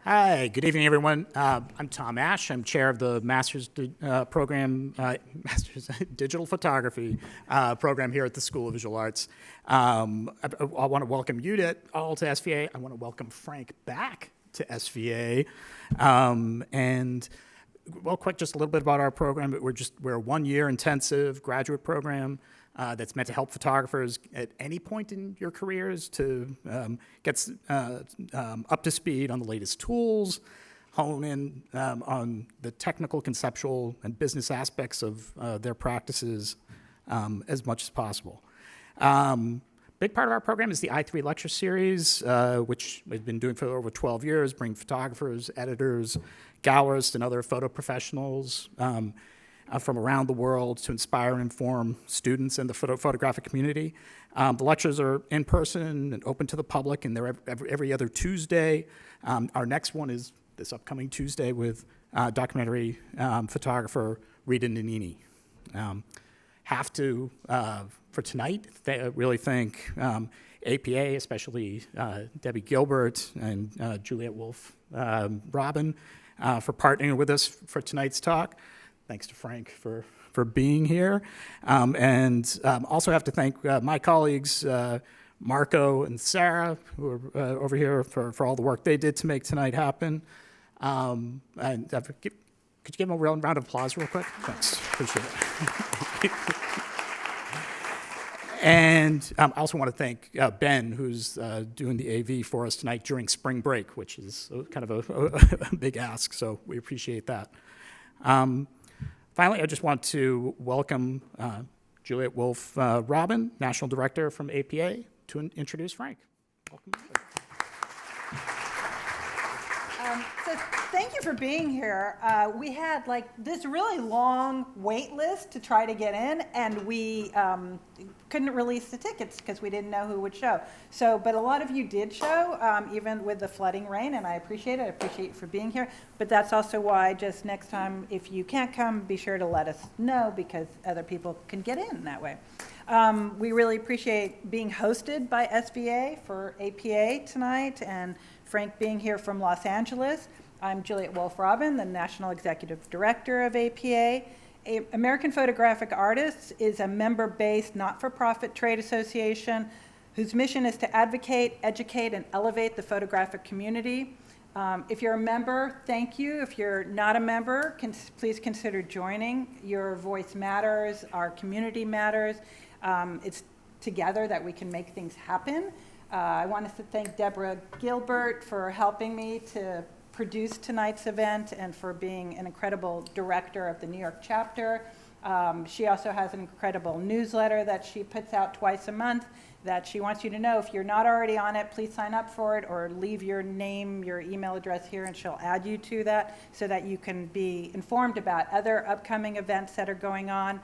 Hi, good evening, everyone. I'm Tom Ash. I'm chair of the Master's Digital Photography program here at the School of Visual Arts. I want to welcome you all to SVA. I want to welcome Frank back to SVA. Quick, just a little bit about our program. We're a one-year intensive graduate program that's meant to help photographers at any point in your careers to get up to speed on the latest tools, hone in on the technical, conceptual, and business aspects of their practices as much as possible. Big part of our program is the I3 lecture series, which we've been doing for over 12 years, bring photographers, editors, gallerists, and other photo professionals from around the world to inspire and inform students in the photographic community. The lectures are in person and open to the public, and they're every other Tuesday. Our next one is this upcoming Tuesday with documentary photographer Rita Nanini. Have to, for tonight, really thank APA, especially Debbie Gilbert and Juliet Wolf-Robin for partnering with us for tonight's talk. Thanks to Frank for being here. Also have to thank my colleagues, Marco and Sarah, who are over here for all the work they did to make tonight happen. Could you give them a round of applause real quick? Thanks, appreciate it. And I also want to thank Ben, who's doing the AV for us tonight during spring break, which is kind of a big ask, so we appreciate that. Finally, I just want to welcome Juliet Wolf-Robin, National Director from APA, to introduce Frank. Welcome. So thank you for being here. We had this really long wait list to try to get in, and we couldn't release the tickets because we didn't know who would show. But a lot of you did show, even with the flooding rain, and I appreciate it. I appreciate you for being here. But that's also why just next time, if you can't come, be sure to let us know because other people can get in that way. We really appreciate being hosted by SVA for APA tonight, and Frank being here from Los Angeles. I'm Juliet Wolf-Robin, the National Executive Director of APA. American Photographic Artists is a member-based, not-for-profit trade association whose mission is to advocate, educate, and elevate the photographic community. If you're a member, thank you. If you're not a member, please consider joining. Your voice matters. Our community matters. It's together that we can make things happen. I want to thank Deborah Gilbert for helping me to produce tonight's event and for being an incredible director of the New York chapter. She also has an incredible newsletter that she puts out twice a month that she wants you to know. If you're not already on it, please sign up for it or leave your name, your email address here, and she'll add you to that so that you can be informed about other upcoming events that are going on.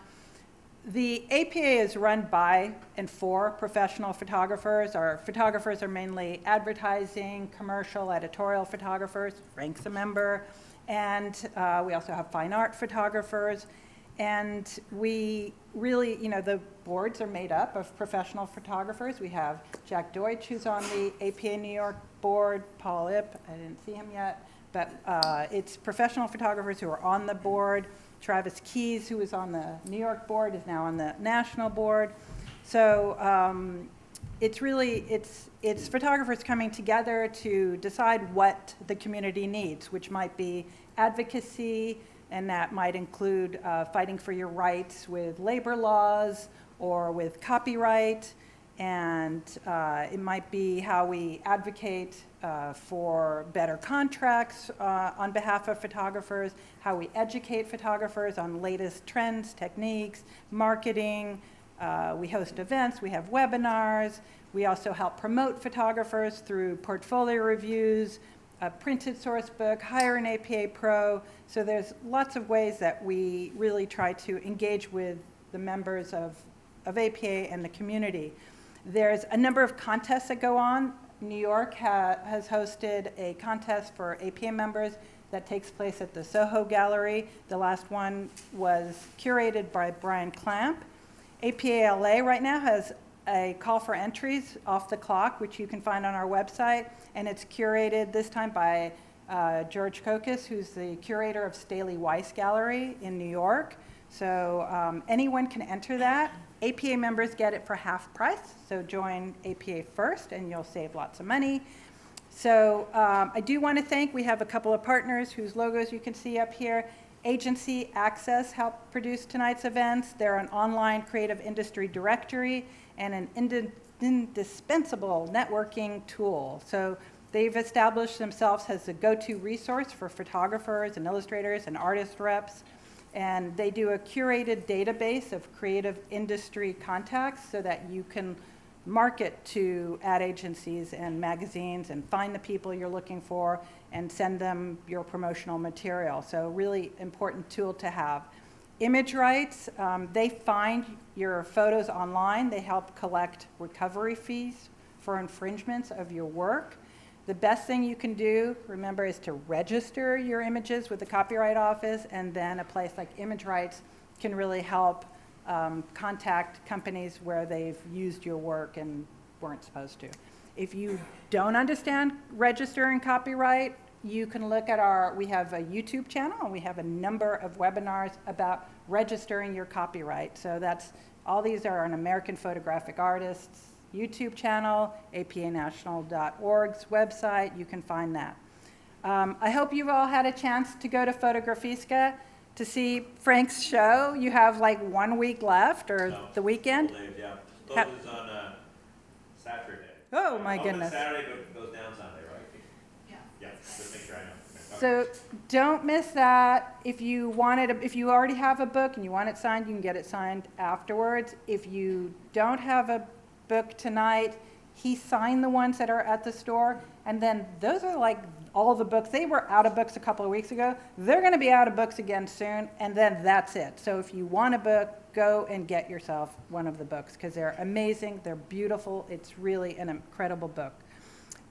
The APA is run by and for professional photographers. Our photographers are mainly advertising, commercial, editorial photographers. Frank's a member. And we also have fine art photographers. And we really, the boards are made up of professional photographers. We have Jack Deutsch, who's on the APA New York board, Paul Ip, I didn't see him yet, but it's professional photographers who are on the board. Travis Keyes, who was on the New York board, is now on the national board. So it's photographers coming together to decide what the community needs, which might be advocacy, and that might include fighting for your rights with labor laws or with copyright. And it might be how we advocate for better contracts on behalf of photographers, how we educate photographers on latest trends, techniques, marketing. We host events, we have webinars. We also help promote photographers through portfolio reviews, a printed source book, hire an APA Pro. So there's lots of ways that we really try to engage with the members of APA and the community. There's a number of contests that go on. New York has hosted a contest for APA members that takes place at the Soho Gallery. The last one was curated by Brian Clamp. APA LA right now has a call for entries off the clock, which you can find on our website, and it's curated this time by George Kokis, who's the curator of Staley Weiss Gallery in New York. So anyone can enter that. APA members get it for half price, so join APA first and you'll save lots of money. So I do want to thank, we have a couple of partners whose logos you can see up here. Agency Access helped produce tonight's events. They're an online creative industry directory and an indispensable networking tool. So they've established themselves as a go-to resource for photographers and illustrators and artist reps. And they do a curated database of creative industry contacts so that you can market to ad agencies and magazines and find the people you're looking for and send them your promotional material. So really important tool to have. Image rights, they find your photos online. They help collect recovery fees for infringements of your work. The best thing you can do, remember, is to register your images with the Copyright Office, and then a place like Image Rights can really help contact companies where they've used your work and weren't supposed to. If you don't understand registering copyright, you can look at we have a YouTube channel, and we have a number of webinars about registering your copyright. So all these are on American Photographic Artists' YouTube channel, apanational.org's website. You can find that. I hope you've all had a chance to go to Fotografiska to see Frank's show. You have like 1 week left, or the weekend? Yeah. Closes on Saturday. Oh my goodness. Saturday, but goes down Sunday, right? Yeah, just make sure I know. So don't miss that. If you already have a book and you want it signed, you can get it signed afterwards. If you don't have a book tonight, he signed the ones that are at the store, and then those are like all the books. They were out of books a couple of weeks ago. They're going to be out of books again soon, and then that's it. So if you want a book, go and get yourself one of the books, because they're amazing, they're beautiful, it's really an incredible book.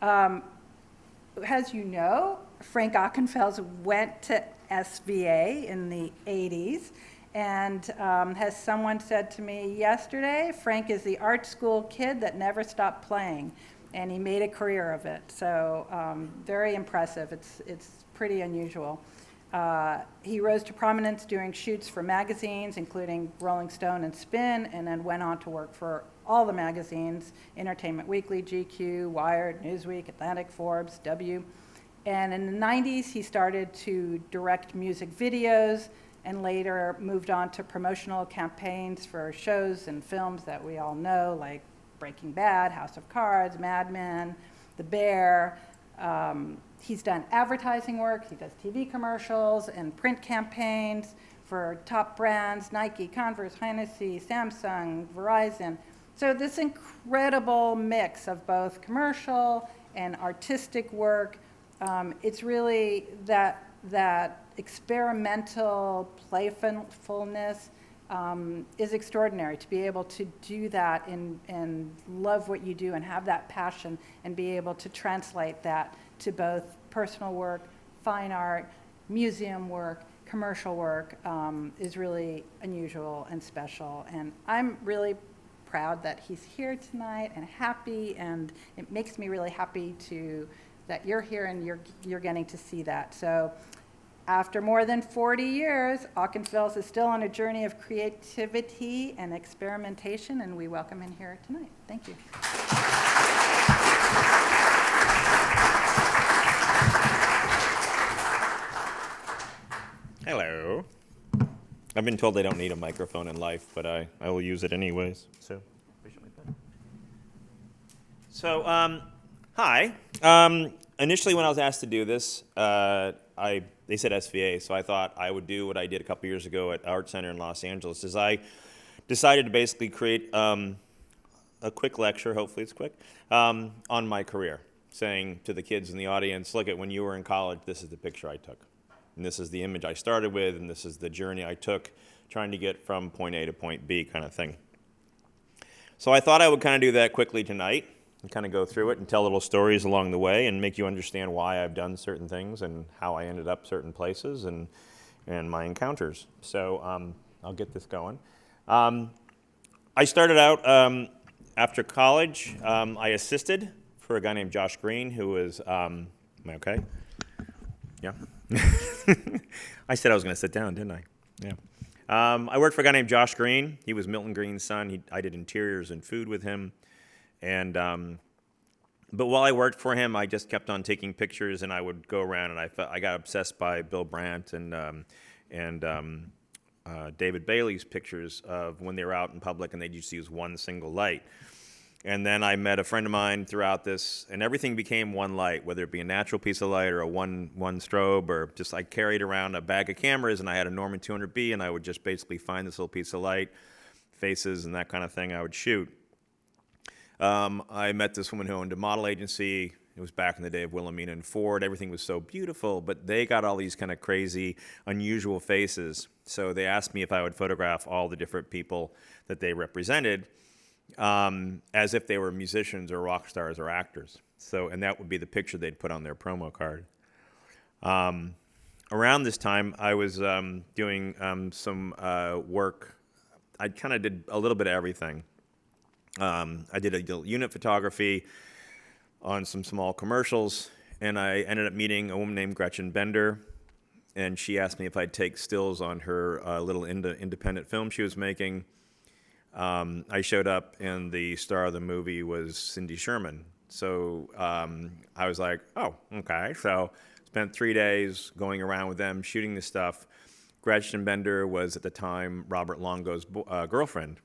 As you know, Frank Ockenfels went to SVA in the 80s, and as someone said to me yesterday, Frank is the art school kid that never stopped playing, and he made a career of it. So very impressive. It's pretty unusual. He rose to prominence doing shoots for magazines, including Rolling Stone and Spin, and then went on to work for all the magazines: Entertainment Weekly, GQ, Wired, Newsweek, Atlantic, Forbes, W. And in the 90s, he started to direct music videos, and later moved on to promotional campaigns for shows and films that we all know, like Breaking Bad, House of Cards, Mad Men, The Bear. He's done advertising work. He does TV commercials and print campaigns for top brands: Nike, Converse, Hennessy, Samsung, Verizon. So this incredible mix of both commercial and artistic work. It's really that experimental playfulness is extraordinary, to be able to do that and love what you do and have that passion and be able to translate that to both personal work, fine art, museum work, commercial work is really unusual and special. And I'm really proud that he's here tonight and happy, and it makes me really happy that you're here and you're getting to see that. So after more than 40 years, Ockenfels is still on a journey of creativity and experimentation, and we welcome him here tonight. Thank you. Hello. I've been told I don't need a microphone in life, but I will use it anyways. So, hi. Initially, when I was asked to do this, they said SVA, so I thought I would do what I did a couple years ago at Art Center in Los Angeles. Is I decided to basically create a quick lecture, hopefully it's quick, on my career, saying to the kids in the audience, look, at when you were in college, this is the picture I took. And this is the image I started with, and this is the journey I took trying to get from point A to point B kind of thing. So I thought I would kind of do that quickly tonight and kind of go through it and tell little stories along the way and make you understand why I've done certain things and how I ended up certain places and my encounters. So I'll get this going. I started out after college. I assisted for a guy named Josh Green, who was, am I okay? Yeah. I said I was going to sit down, didn't I? Yeah. I worked for a guy named Josh Green. He was Milton Green's son. I did interiors and food with him. And but while I worked for him, I just kept on taking pictures, and I would go around, and I got obsessed by Bill Brandt and David Bailey's pictures of when they were out in public, and they'd just use one single light. And then I met a friend of mine throughout this, and everything became one light, whether it be a natural piece of light or a one strobe, or just I carried around a bag of cameras, and I had a Norman 200B, and I would just basically find this little piece of light, faces and that kind of thing I would shoot. I met this woman who owned a model agency. It was back in the day of Wilhelmina and Ford. Everything was so beautiful, but they got all these kind of crazy, unusual faces. So they asked me if I would photograph all the different people that they represented, as if they were musicians or rock stars or actors. So, and that would be the picture they'd put on their promo card. Around this time, I was doing some work. I kind of did a little bit of everything. I did a unit photography on some small commercials, and I ended up meeting a woman named Gretchen Bender, and she asked me if I'd take stills on her little independent film she was making. I showed up, and the star of the movie was Cindy Sherman. So I was like, oh, okay. So spent 3 days going around with them, shooting this stuff. Gretchen Bender was, at the time, Robert Longo's girlfriend.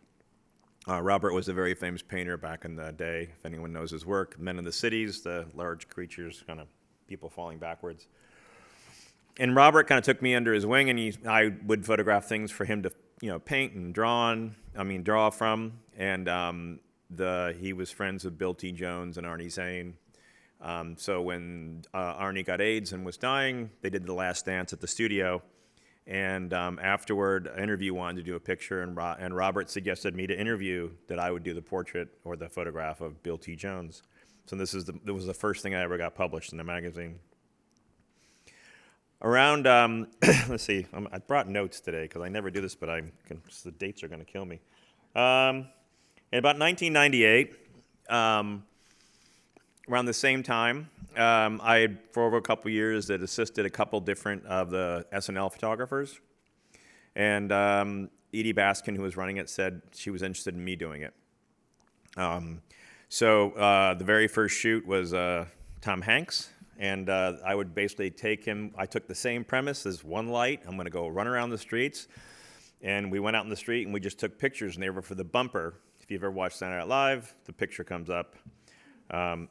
Robert was a very famous painter back in the day, if anyone knows his work. Men in the Cities, the large creatures, kind of people falling backwards. And Robert kind of took me under his wing, and I would photograph things for him to, paint and draw from. And he was friends with Bill T. Jones and Arnie Zane. So when Arnie got AIDS and was dying, they did The Last Dance at the studio. And afterward, an interview wanted to do a picture, and Robert suggested me to interview that I would do the portrait or the photograph of Bill T. Jones. So this was the first thing I ever got published in a magazine. Around, let's see, I brought notes today because I never do this, but the dates are going to kill me. In about 1998, around the same time, I had, for over a couple years, had assisted a couple different of the SNL photographers. And Edie Baskin, who was running it, said she was interested in me doing it. So the very first shoot was Tom Hanks. And I would basically take him. I took the same premise as one light. I'm going to go run around the streets. And we went out in the street, and we just took pictures. And they were for the bumper. If you've ever watched Saturday Night Live, the picture comes up.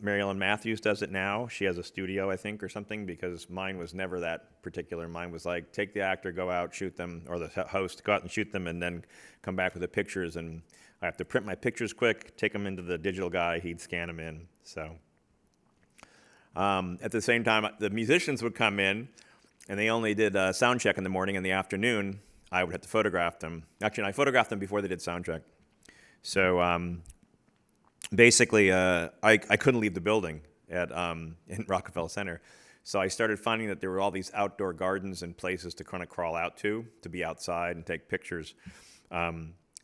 Mary Ellen Matthews does it now. She has a studio, I think, or something, because mine was never that particular. Mine was like, take the actor, go out, shoot them, or the host, go out and shoot them, and then come back with the pictures. And I have to print my pictures quick, take them into the digital guy, he'd scan them in. So at the same time, the musicians would come in, and they only did sound check in the morning. In the afternoon, I would have to photograph them. Actually, I photographed them before they did sound check. So basically, I couldn't leave the building in Rockefeller Center. So I started finding that there were all these outdoor gardens and places to kind of crawl out to be outside and take pictures.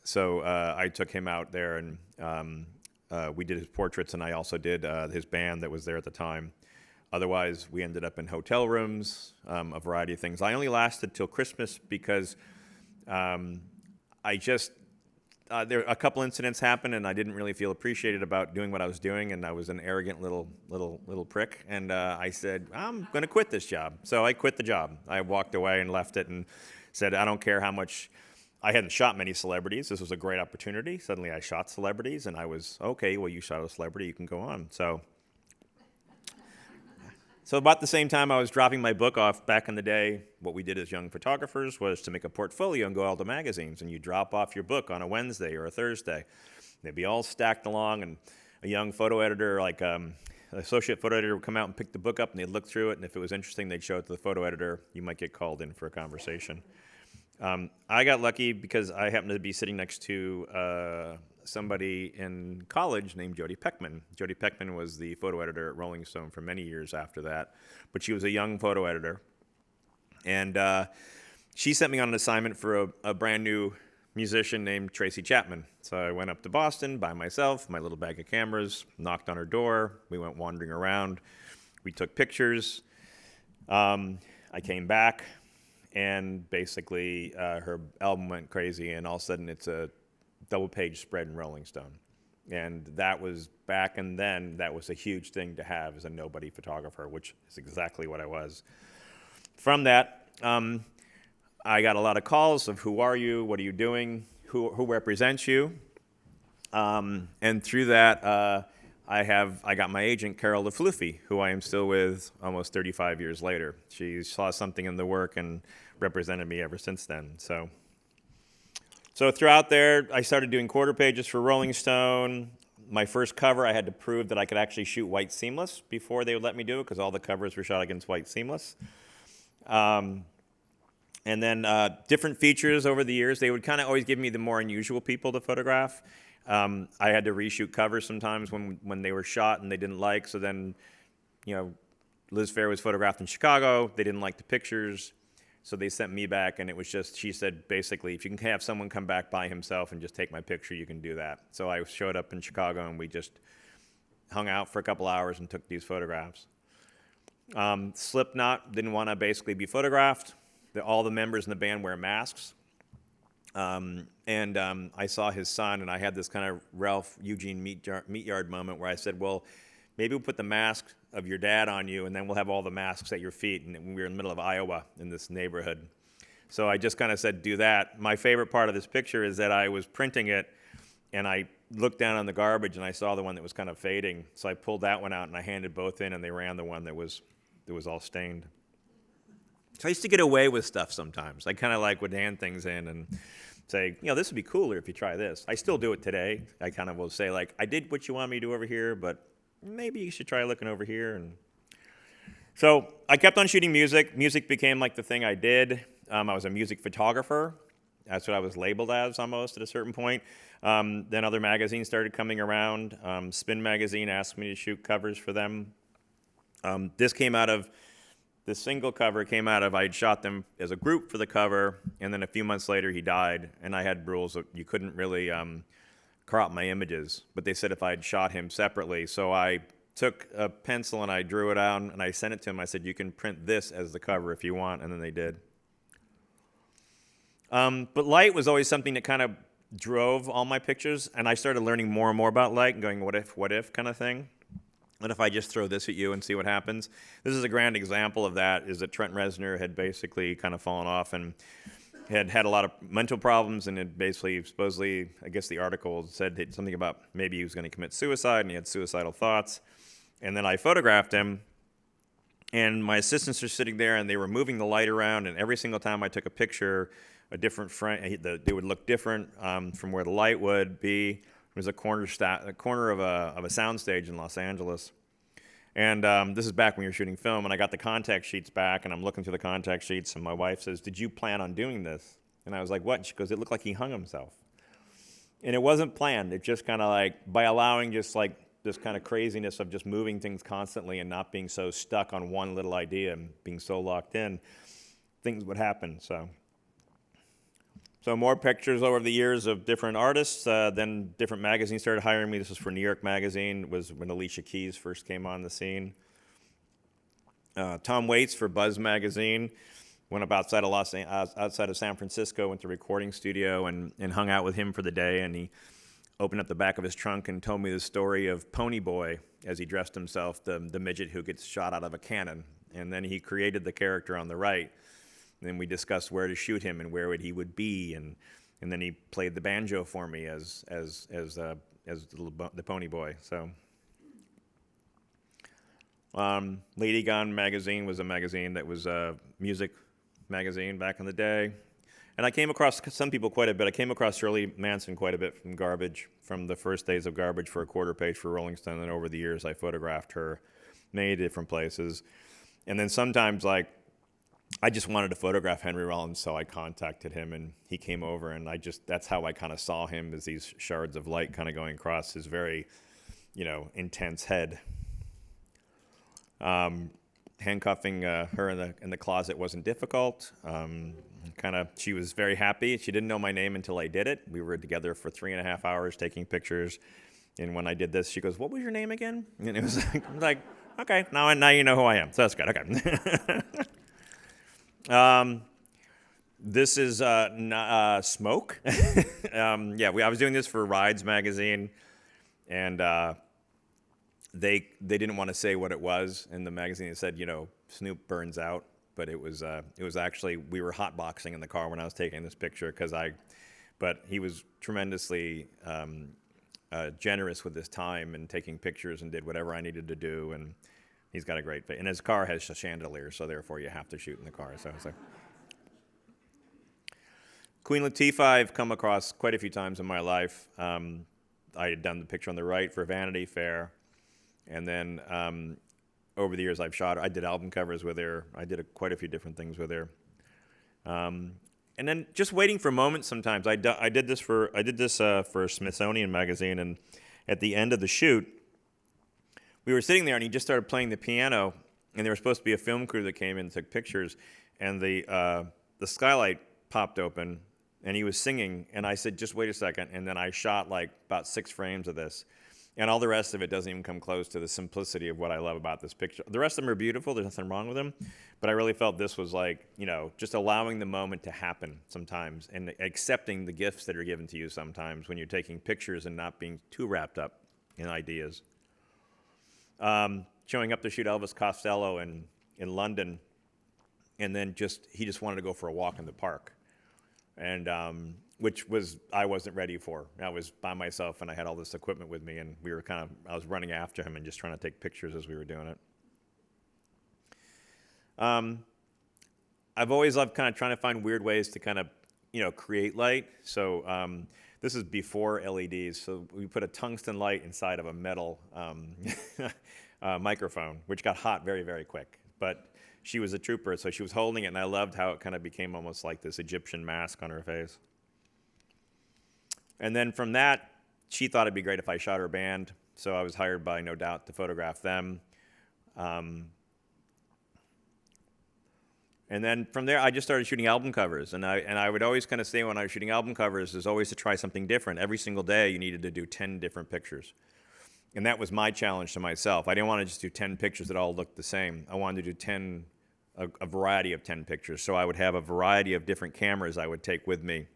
So I took him out there, and we did his portraits, and I also did his band that was there at the time. Otherwise, we ended up in hotel rooms, a variety of things. I only lasted till Christmas because a couple incidents happened, and I didn't really feel appreciated about doing what I was doing, and I was an arrogant little prick, and I said, I'm going to quit this job. So I quit the job. I walked away and left it and said, I don't care how much. I hadn't shot many celebrities. This was a great opportunity. Suddenly I shot celebrities, and I was, okay, well, you shot a celebrity, you can go on. So about the same time I was dropping my book off back in the day, what we did as young photographers was to make a portfolio and go out to magazines, and you drop off your book on a Wednesday or a Thursday. They'd be all stacked along, and a young photo editor, like an associate photo editor, would come out and pick the book up, and they'd look through it, and if it was interesting, they'd show it to the photo editor. You might get called in for a conversation. I got lucky because I happened to be sitting next to somebody in college named Jody Peckman. Jody Peckman was the photo editor at Rolling Stone for many years after that, but she was a young photo editor. And she sent me on an assignment for a brand new musician named Tracy Chapman. So I went up to Boston by myself, my little bag of cameras, knocked on her door. We went wandering around. We took pictures. I came back, and basically her album went crazy, and all of a sudden it's a double-page spread in Rolling Stone. And that was back and then, that was a huge thing to have as a nobody photographer, which is exactly what I was. From that, I got a lot of calls of who are you, what are you doing, who represents you. And through that, I got my agent, Carol LaFluffy, who I am still with almost 35 years later. She saw something in the work and represented me ever since then. So throughout there, I started doing quarter pages for Rolling Stone. My first cover, I had to prove that I could actually shoot white seamless before they would let me do it, because all the covers were shot against white seamless. And then different features over the years. They would kind of always give me the more unusual people to photograph. I had to reshoot covers sometimes when they were shot and they didn't like. So then, Liz Phair was photographed in Chicago. They didn't like the pictures. So they sent me back, and it was just, she said, basically, if you can have someone come back by himself and just take my picture, you can do that. So I showed up in Chicago, and we just hung out for a couple hours and took these photographs. Slipknot didn't want to basically be photographed. All the members in the band wear masks. I saw his son, and I had this kind of Ralph Eugene Meat Yard moment where I said, well, maybe we'll put the mask of your dad on you, and then we'll have all the masks at your feet. And we were in the middle of Iowa in this neighborhood. So I just kind of said, do that. My favorite part of this picture is that I was printing it, and I looked down on the garbage, and I saw the one that was kind of fading. So I pulled that one out, and I handed both in, and they ran the one that was all stained. So I used to get away with stuff sometimes. I kind of would hand things in and say, this would be cooler if you try this. I still do it today. I kind of will say, I did what you want me to do over here, but maybe you should try looking over here. And so I kept on shooting music. Music became the thing I did. I was a music photographer. That's what I was labeled as almost at a certain point. Then other magazines started coming around. Spin magazine asked me to shoot covers for them. This single cover came out of, I had shot them as a group for the cover, and then a few months later he died, and I had rules that you couldn't really crop my images, but they said if I had shot him separately. So I took a pencil and I drew it out, and I sent it to him. I said, you can print this as the cover if you want, and then they did. But light was always something that kind of drove all my pictures, and I started learning more and more about light and going, what if kind of thing. What if I just throw this at you and see what happens? This is a grand example of that, is that Trent Reznor had basically kind of fallen off and had a lot of mental problems, and had basically, supposedly, I guess the article said something about maybe he was going to commit suicide, and he had suicidal thoughts. And then I photographed him, and my assistants are sitting there, and they were moving the light around, and every single time I took a picture, a different frame, they would look different from where the light would be. It was a corner of a soundstage in Los Angeles. And this is back when we were shooting film, and I got the contact sheets back, and I'm looking through the contact sheets, and my wife says, did you plan on doing this? And I was like, what? And she goes, it looked like he hung himself. And it wasn't planned. It just kind of by allowing just this kind of craziness of just moving things constantly and not being so stuck on one little idea and being so locked in, things would happen, So more pictures over the years of different artists. Then different magazines started hiring me. This was for New York Magazine. It was when Alicia Keys first came on the scene. Tom Waits for Buzz Magazine. Went up outside of San Francisco, went to a recording studio and hung out with him for the day. And he opened up the back of his trunk and told me the story of Pony Boy as he dressed himself, the midget who gets shot out of a cannon. And then he created the character on the right. And then we discussed where to shoot him and where he would be, and then he played the banjo for me as the Pony Boy. So, Lady Gone magazine was a magazine that was a music magazine back in the day, and I came across some people quite a bit. I came across Shirley Manson quite a bit from Garbage, from the first days of Garbage for a quarter page for Rolling Stone, and over the years I photographed her many different places, and then sometimes I just wanted to photograph Henry Rollins, so I contacted him, and he came over, and that's how I kind of saw him, as these shards of light kind of going across his very, intense head. Handcuffing her in the closet wasn't difficult. She was very happy. She didn't know my name until I did it. We were together for 3.5 hours taking pictures, and when I did this, she goes, "What was your name again?" And it was like, okay, now you know who I am. So that's good. Okay. This is Smoke. I was doing this for Rides magazine, and they didn't want to say what it was in the magazine. It said, Snoop burns out, but it was actually, we were hotboxing in the car when I was taking this picture but he was tremendously generous with his time and taking pictures and did whatever I needed to do, and he's got a great face. And his car has a chandelier, so therefore you have to shoot in the car. So it's like Queen Latifah I've come across quite a few times in my life. I had done the picture on the right for Vanity Fair, and then over the years I've shot her. I did album covers with her. I did quite a few different things with her. And then just waiting for moments sometimes. I did this for Smithsonian Magazine, and at the end of the shoot, we were sitting there, and he just started playing the piano, and there was supposed to be a film crew that came in and took pictures, and the skylight popped open, and he was singing, and I said, just wait a second, and then I shot like about 6 frames of this. And all the rest of it doesn't even come close to the simplicity of what I love about this picture. The rest of them are beautiful. There's nothing wrong with them. But I really felt this was like, just allowing the moment to happen sometimes and accepting the gifts that are given to you sometimes when you're taking pictures and not being too wrapped up in ideas. Showing up to shoot Elvis Costello in London, and then he just wanted to go for a walk in the park. And which I wasn't ready for. I was by myself, and I had all this equipment with me, and I was running after him and just trying to take pictures as we were doing it. I've always loved kind of trying to find weird ways to kind of, create light. So this is before LEDs. So we put a tungsten light inside of a metal microphone, which got hot very, very quick. But she was a trooper, so she was holding it, and I loved how it kind of became almost like this Egyptian mask on her face. And then from that, she thought it'd be great if I shot her band, so I was hired by No Doubt to photograph them. And then from there, I just started shooting album covers, and I would always kind of say when I was shooting album covers is always to try something different. Every single day, you needed to do 10 different pictures. And that was my challenge to myself. I didn't want to just do 10 pictures that all looked the same. I wanted to do a variety of 10 pictures, so I would have a variety of different cameras I would take with me.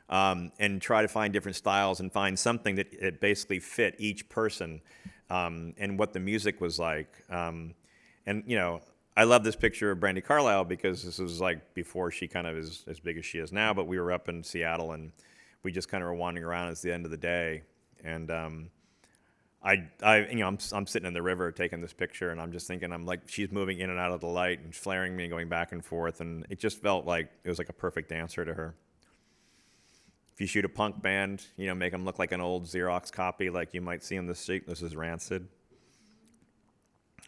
And try to find different styles and find something that it basically fit each person and what the music was like. I love this picture of Brandi Carlile because this was like before she kind of is as big as she is now, but we were up in Seattle and we just kind of were wandering around at the end of the day. And I'm sitting in the river taking this picture, and I'm just thinking, I'm like, she's moving in and out of the light and flaring me and going back and forth, and it just felt like it was like a perfect answer to her. If you shoot a punk band, make them look like an old Xerox copy like you might see on the street. This is Rancid.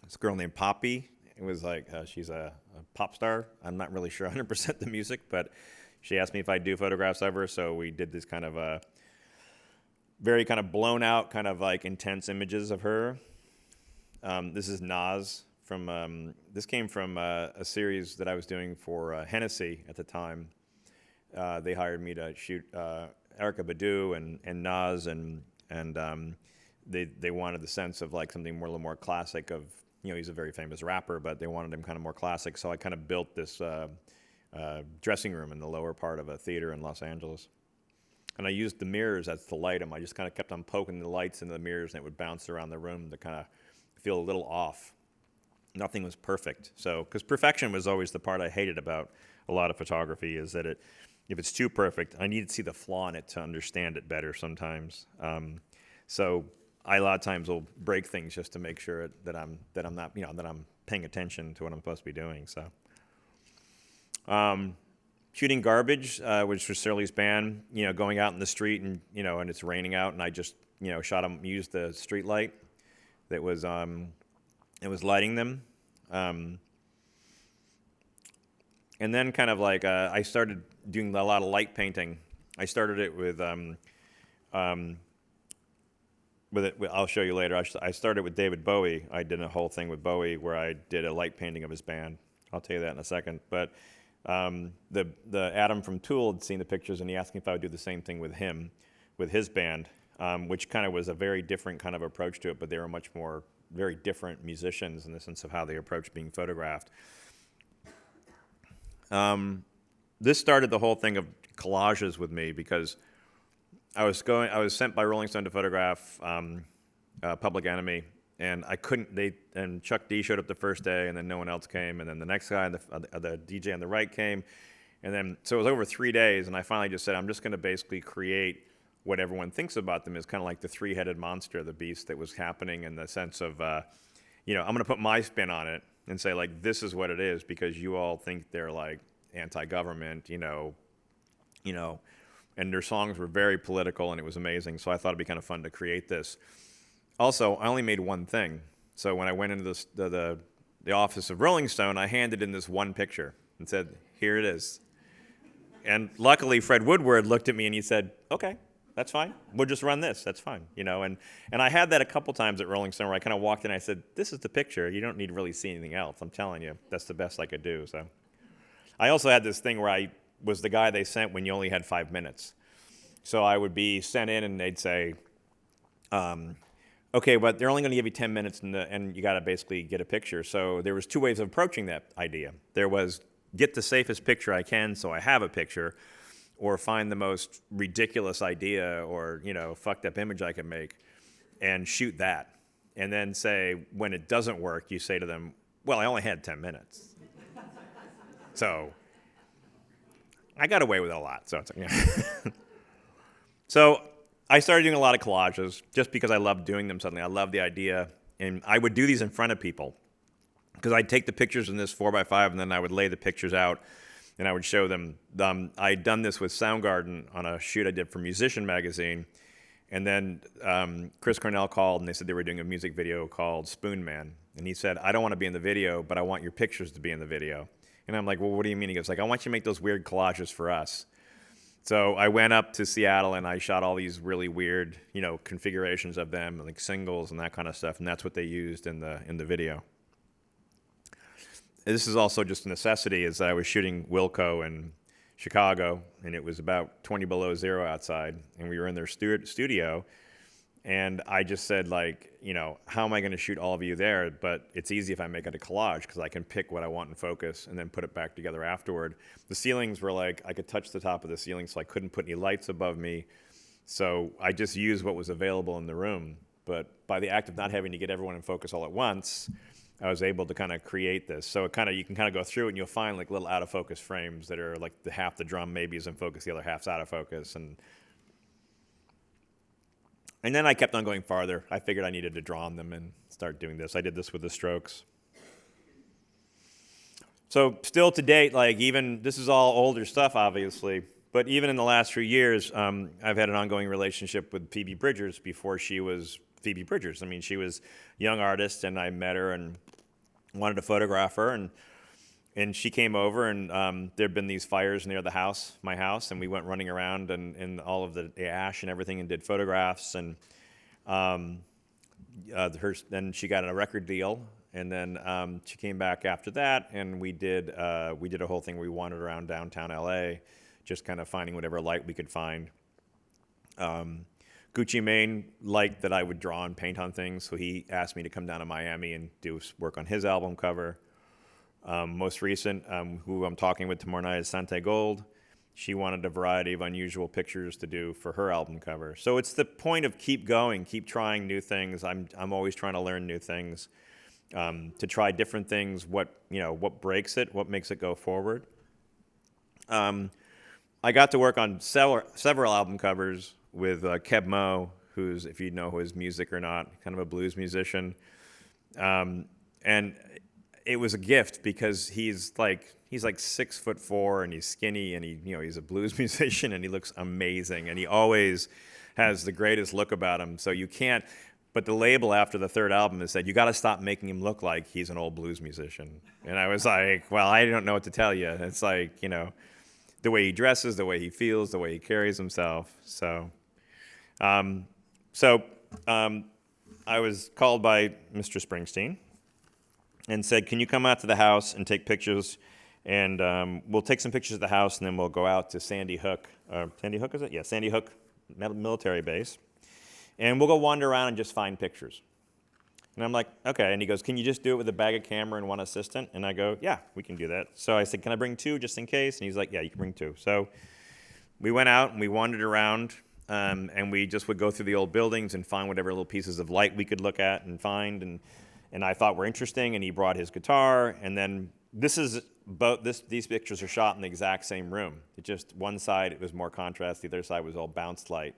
This girl named Poppy. It was like, she's a pop star. I'm not really sure 100% the music, but she asked me if I'd do photographs of her, so we did this kind of very kind of blown out, kind of like intense images of her. This is Nas this came from a series that I was doing for Hennessy at the time. They hired me to shoot Erykah Badu and Nas, and they wanted the sense of like something a little more classic of, he's a very famous rapper, but they wanted him kind of more classic. So I kind of built this dressing room in the lower part of a theater in Los Angeles. And I used the mirrors as to light them. I just kind of kept on poking the lights into the mirrors, and it would bounce around the room to kind of feel a little off. Nothing was perfect. So, because perfection was always the part I hated about a lot of photography, is that if it's too perfect, I need to see the flaw in it to understand it better sometimes. So I a lot of times will break things just to make sure that I'm not, that I'm paying attention to what I'm supposed to be doing. So shooting Garbage, which was Shirley's band, going out in the street and and it's raining out, and I just used the street light that was lighting them. And then kind of like I started doing a lot of light painting. I started it with I'll show you later. I started with David Bowie. I did a whole thing with Bowie where I did a light painting of his band. I'll tell you that in a second. But the Adam from Tool had seen the pictures, and he asked me if I would do the same thing with him, with his band, which kind of was a very different kind of approach to it, but they were much more very different musicians in the sense of how they approach being photographed. This started the whole thing of collages with me because I was sent by Rolling Stone to photograph Public Enemy, and I couldn't. And Chuck D showed up the first day, and then no one else came, and then the next guy, the DJ on the right came, and then so it was over 3 days, and I finally just said, I'm just going to basically create what everyone thinks about them is kind of like the three-headed monster, the beast that was happening in the sense of, I'm going to put my spin on it and say, like, this is what it is because you all think they're, like, anti-government, and their songs were very political, and it was amazing, so I thought it'd be kind of fun to create this. Also, I only made one thing. So when I went into the office of Rolling Stone, I handed in this one picture and said, here it is. And luckily, Fred Woodward looked at me and he said, okay, that's fine. We'll just run this. That's fine. And I had that a couple times at Rolling Stone where I kind of walked in and I said, this is the picture. You don't need to really see anything else. I'm telling you, that's the best I could do. So I also had this thing where I was the guy they sent when you only had 5 minutes. So I would be sent in and they'd say, okay, but they're only going to give you 10 minutes and you got to basically get a picture. So there was 2 ways of approaching that idea. There was get the safest picture I can so I have a picture, or find the most ridiculous idea or, fucked up image I can make and shoot that. And then say, when it doesn't work, you say to them, well, I only had 10 minutes. So I got away with it a lot. So, So I started doing a lot of collages just because I loved doing them suddenly. I loved the idea. And I would do these in front of people because I'd take the pictures in this 4x5 and then I would lay the pictures out and I would show them. I'd done this with Soundgarden on a shoot I did for Musician magazine. And then Chris Cornell called and they said they were doing a music video called Spoon Man. And he said, I don't want to be in the video, but I want your pictures to be in the video. And I'm like, well, what do you mean? He goes, like, I want you to make those weird collages for us. So I went up to Seattle and I shot all these really weird, configurations of them, like singles and that kind of stuff. And that's what they used in the video. This is also just a necessity, is that I was shooting Wilco in Chicago, and it was about 20 below zero outside, and we were in their studio, and I just said, like, how am I going to shoot all of you there? But it's easy if I make it a collage, because I can pick what I want in focus and then put it back together afterward. The ceilings were like, I could touch the top of the ceiling, so I couldn't put any lights above me, so I just used what was available in the room. But by the act of not having to get everyone in focus all at once, I was able to kind of create this. So you can kind of go through it and you'll find like little out of focus frames that are like half the drum maybe is in focus, the other half's out of focus. And then I kept on going farther. I figured I needed to draw on them and start doing this. I did this with the strokes. So still to date, like even, this is all older stuff obviously, but even in the last few years, I've had an ongoing relationship with Phoebe Bridgers before she was Phoebe Bridgers. I mean, she was a young artist, and I met her and wanted to photograph her, and she came over, and there had been these fires near my house, and we went running around and all of the ash and everything and did photographs, and then she got a record deal, and then she came back after that, and we did a whole thing where we wandered around downtown LA, just kind of finding whatever light we could find. Gucci Mane liked that I would draw and paint on things, so he asked me to come down to Miami and do work on his album cover. Most recent, who I'm talking with tomorrow night, is Sante Gold. She wanted a variety of unusual pictures to do for her album cover. So it's the point of keep going, keep trying new things. I'm always trying to learn new things, to try different things. What breaks it, what makes it go forward. I got to work on several album covers with Keb Mo, who's, if you know his music or not, kind of a blues musician. And it was a gift because he's like 6'4" and he's skinny and he's a blues musician and he looks amazing and he always has the greatest look about him. So you can't, but the label after the third album has said, you got to stop making him look like he's an old blues musician. And I was like, well, I don't know what to tell you. It's like, the way he dresses, the way he feels, the way he carries himself. So I was called by Mr. Springsteen and said, can you come out to the house and take pictures? And we'll take some pictures of the house, and then we'll go out to Sandy Hook. Sandy Hook, is it? Yeah, Sandy Hook military base. And we'll go wander around and just find pictures. And I'm like, okay. And he goes, can you just do it with a bag of camera and one assistant? And I go, yeah, we can do that. So I said, can I bring 2 just in case? And he's like, yeah, you can bring 2. So we went out and we wandered around, and we just would go through the old buildings and find whatever little pieces of light we could look at and find, and I thought were interesting. And he brought his guitar, and then these pictures are shot in the exact same room. It just one side it was more contrast, the other side was all bounced light.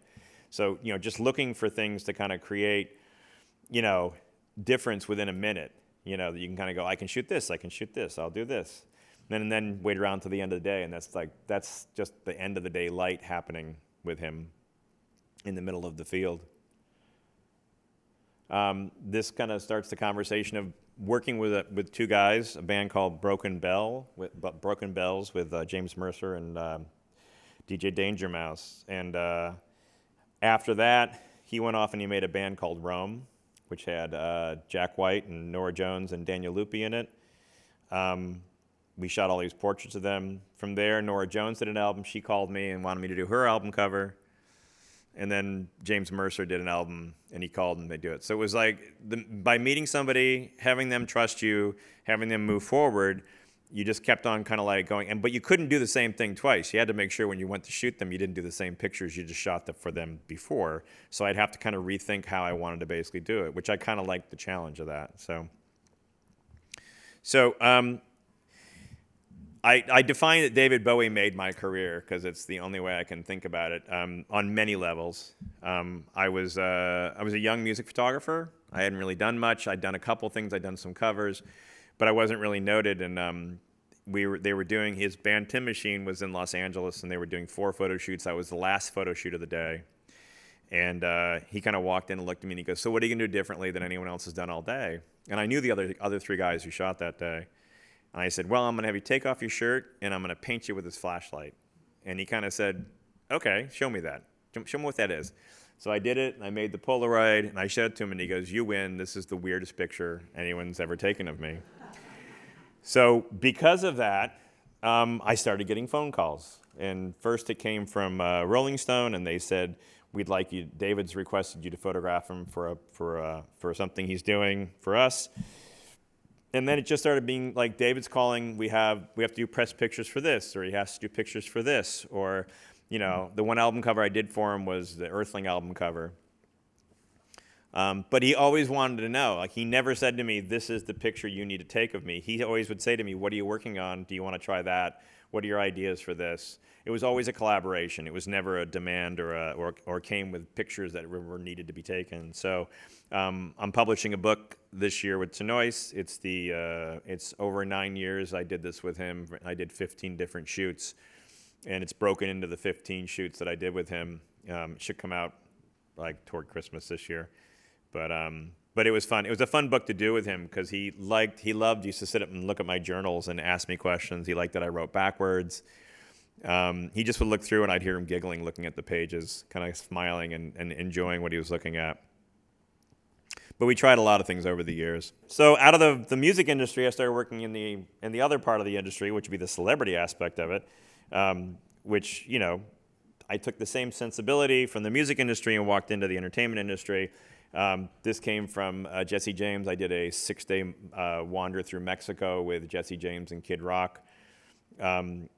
So just looking for things to kind of create, difference within a minute. That you can kind of go, I can shoot this, I'll do this. And then wait around to the end of the day, and that's just the end of the day light happening with him in the middle of the field. This kind of starts the conversation of working with 2 guys, a band called Broken Bells with James Mercer and DJ Danger Mouse. And after that, he went off and he made a band called Rome, which had Jack White and Nora Jones and Daniel Lupi in it. We shot all these portraits of them. From there, Nora Jones did an album. She called me and wanted me to do her album cover. And then James Mercer did an album, and he called and they do it. So it was like, by meeting somebody, having them trust you, having them move forward, you just kept on kind of like going. But you couldn't do the same thing twice. You had to make sure when you went to shoot them, you didn't do the same pictures you just shot for them before. So I'd have to kind of rethink how I wanted to basically do it, which I kind of liked the challenge of that. So I define that David Bowie made my career because it's the only way I can think about it on many levels. I was a young music photographer. I hadn't really done much. I'd done a couple things. I'd done some covers, but I wasn't really noted. And they were doing, his band Tim Machine was in Los Angeles, and they were doing 4 photo shoots. I was the last photo shoot of the day. And he kind of walked in and looked at me and he goes, so what are you going to do differently than anyone else has done all day? And I knew the other 3 guys who shot that day. And I said, well, I'm going to have you take off your shirt, and I'm going to paint you with this flashlight. And he kind of said, okay, show me that. Show me what that is. So I did it, and I made the Polaroid, and I showed it to him, and he goes, you win. This is the weirdest picture anyone's ever taken of me. So because of that, I started getting phone calls. And first it came from Rolling Stone, and they said, we'd like you, David's requested you to photograph him for something he's doing for us. And then it just started being like, David's calling, we have to do press pictures for this, or he has to do pictures for this, or, the one album cover I did for him was the Earthling album cover. But he always wanted to know. Like, he never said to me, this is the picture you need to take of me. He always would say to me, what are you working on? Do you want to try that? What are your ideas for this? It was always a collaboration. It was never a demand or came with pictures that were needed to be taken. So I'm publishing a book this year with Tenois. It's over 9 years I did this with him. I did 15 different shoots, and it's broken into the 15 shoots that I did with him. It should come out like toward Christmas this year. But it was fun. It was a fun book to do with him because he used to sit up and look at my journals and ask me questions. He liked that I wrote backwards. He just would look through and I'd hear him giggling, looking at the pages, kind of smiling and enjoying what he was looking at. But we tried a lot of things over the years. So out of the music industry, I started working in the other part of the industry, which would be the celebrity aspect of it, which, I took the same sensibility from the music industry and walked into the entertainment industry. This came from Jesse James. I did a 6-day wander through Mexico with Jesse James and Kid Rock. And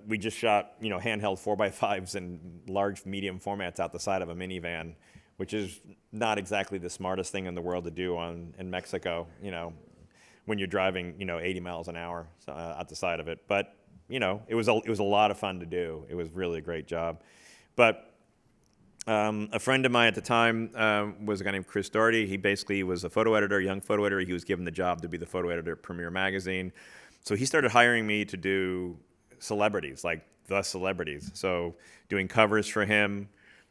we just shot, handheld 4x5s in large medium formats out the side of a minivan, which is not exactly the smartest thing in the world to do in Mexico, when you're driving, 80 miles an hour out the side of it. But, it was a lot of fun to do. It was really a great job. But a friend of mine at the time was a guy named Chris Doherty. He basically was a photo editor, young photo editor. He was given the job to be the photo editor at Premiere Magazine. So he started hiring me to do celebrities, like the celebrities. So doing covers for him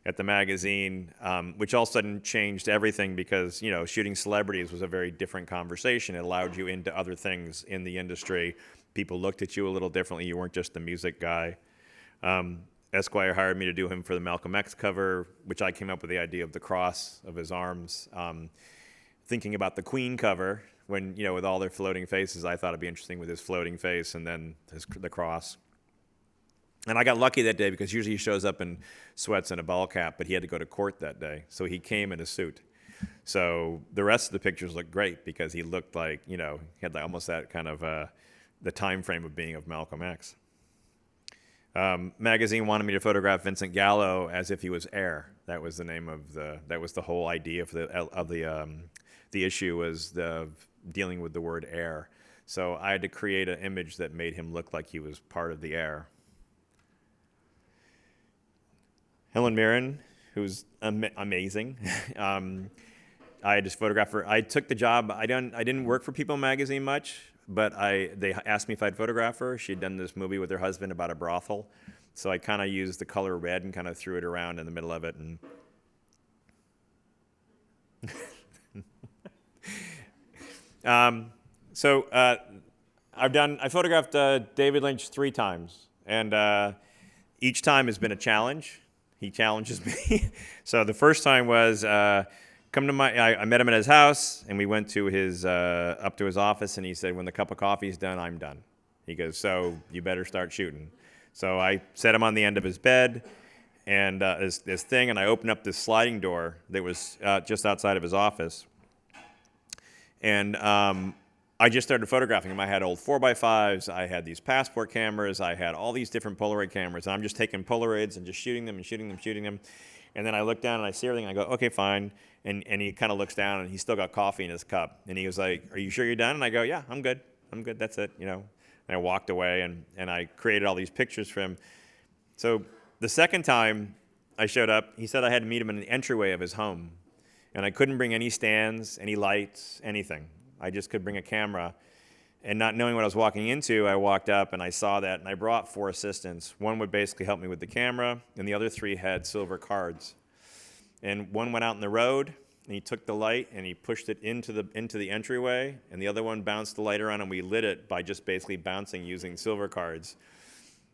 at the magazine, which all of a sudden changed everything because, shooting celebrities was a very different conversation. It allowed you into other things in the industry. People looked at you a little differently. You weren't just the music guy. Esquire hired me to do him for the Malcolm X cover, which I came up with the idea of the cross of his arms. Thinking about the Queen cover, when, with all their floating faces, I thought it'd be interesting with his floating face and then the cross. And I got lucky that day because usually he shows up in sweats and a ball cap, but he had to go to court that day. So he came in a suit. So the rest of the pictures looked great because he looked like, he had like almost that kind of the time frame of being of Malcolm X. Magazine wanted me to photograph Vincent Gallo as if he was air. That was the name of that was the whole idea of the issue, was dealing with the word air. So I had to create an image that made him look like he was part of the air. Helen Mirren, who's amazing. I just photographed her. I took the job. I didn't work for People magazine much, but they asked me if I'd photograph her. She'd done this movie with her husband about a brothel, so I kind of used the color red and kind of threw it around in the middle of it. And I photographed David Lynch 3 times, and each time has been a challenge. He challenges me. So the first time was I met him at his house, and we went to up to his office, and he said, when the cup of coffee's done, I'm done. He goes, so you better start shooting. So I set him on the end of his bed, and this thing, and I opened up this sliding door that was just outside of his office. And I just started photographing him. I had old 4x5s, I had these passport cameras, I had all these different Polaroid cameras, and I'm just taking Polaroids and just shooting them. And then I look down and I see everything, and I go, okay, fine. And he kind of looks down, and he's still got coffee in his cup. And he was like, are you sure you're done? And I go, yeah, I'm good, that's it, And I walked away, and I created all these pictures for him. So the second time I showed up, he said I had to meet him in the entryway of his home. And I couldn't bring any stands, any lights, anything. I just could bring a camera. And not knowing what I was walking into, I walked up and I saw that, and I brought 4 assistants. One would basically help me with the camera, and the other 3 had silver cards. And one went out in the road, and he took the light and he pushed it into the entryway, and the other one bounced the light around, and we lit it by just basically bouncing using silver cards.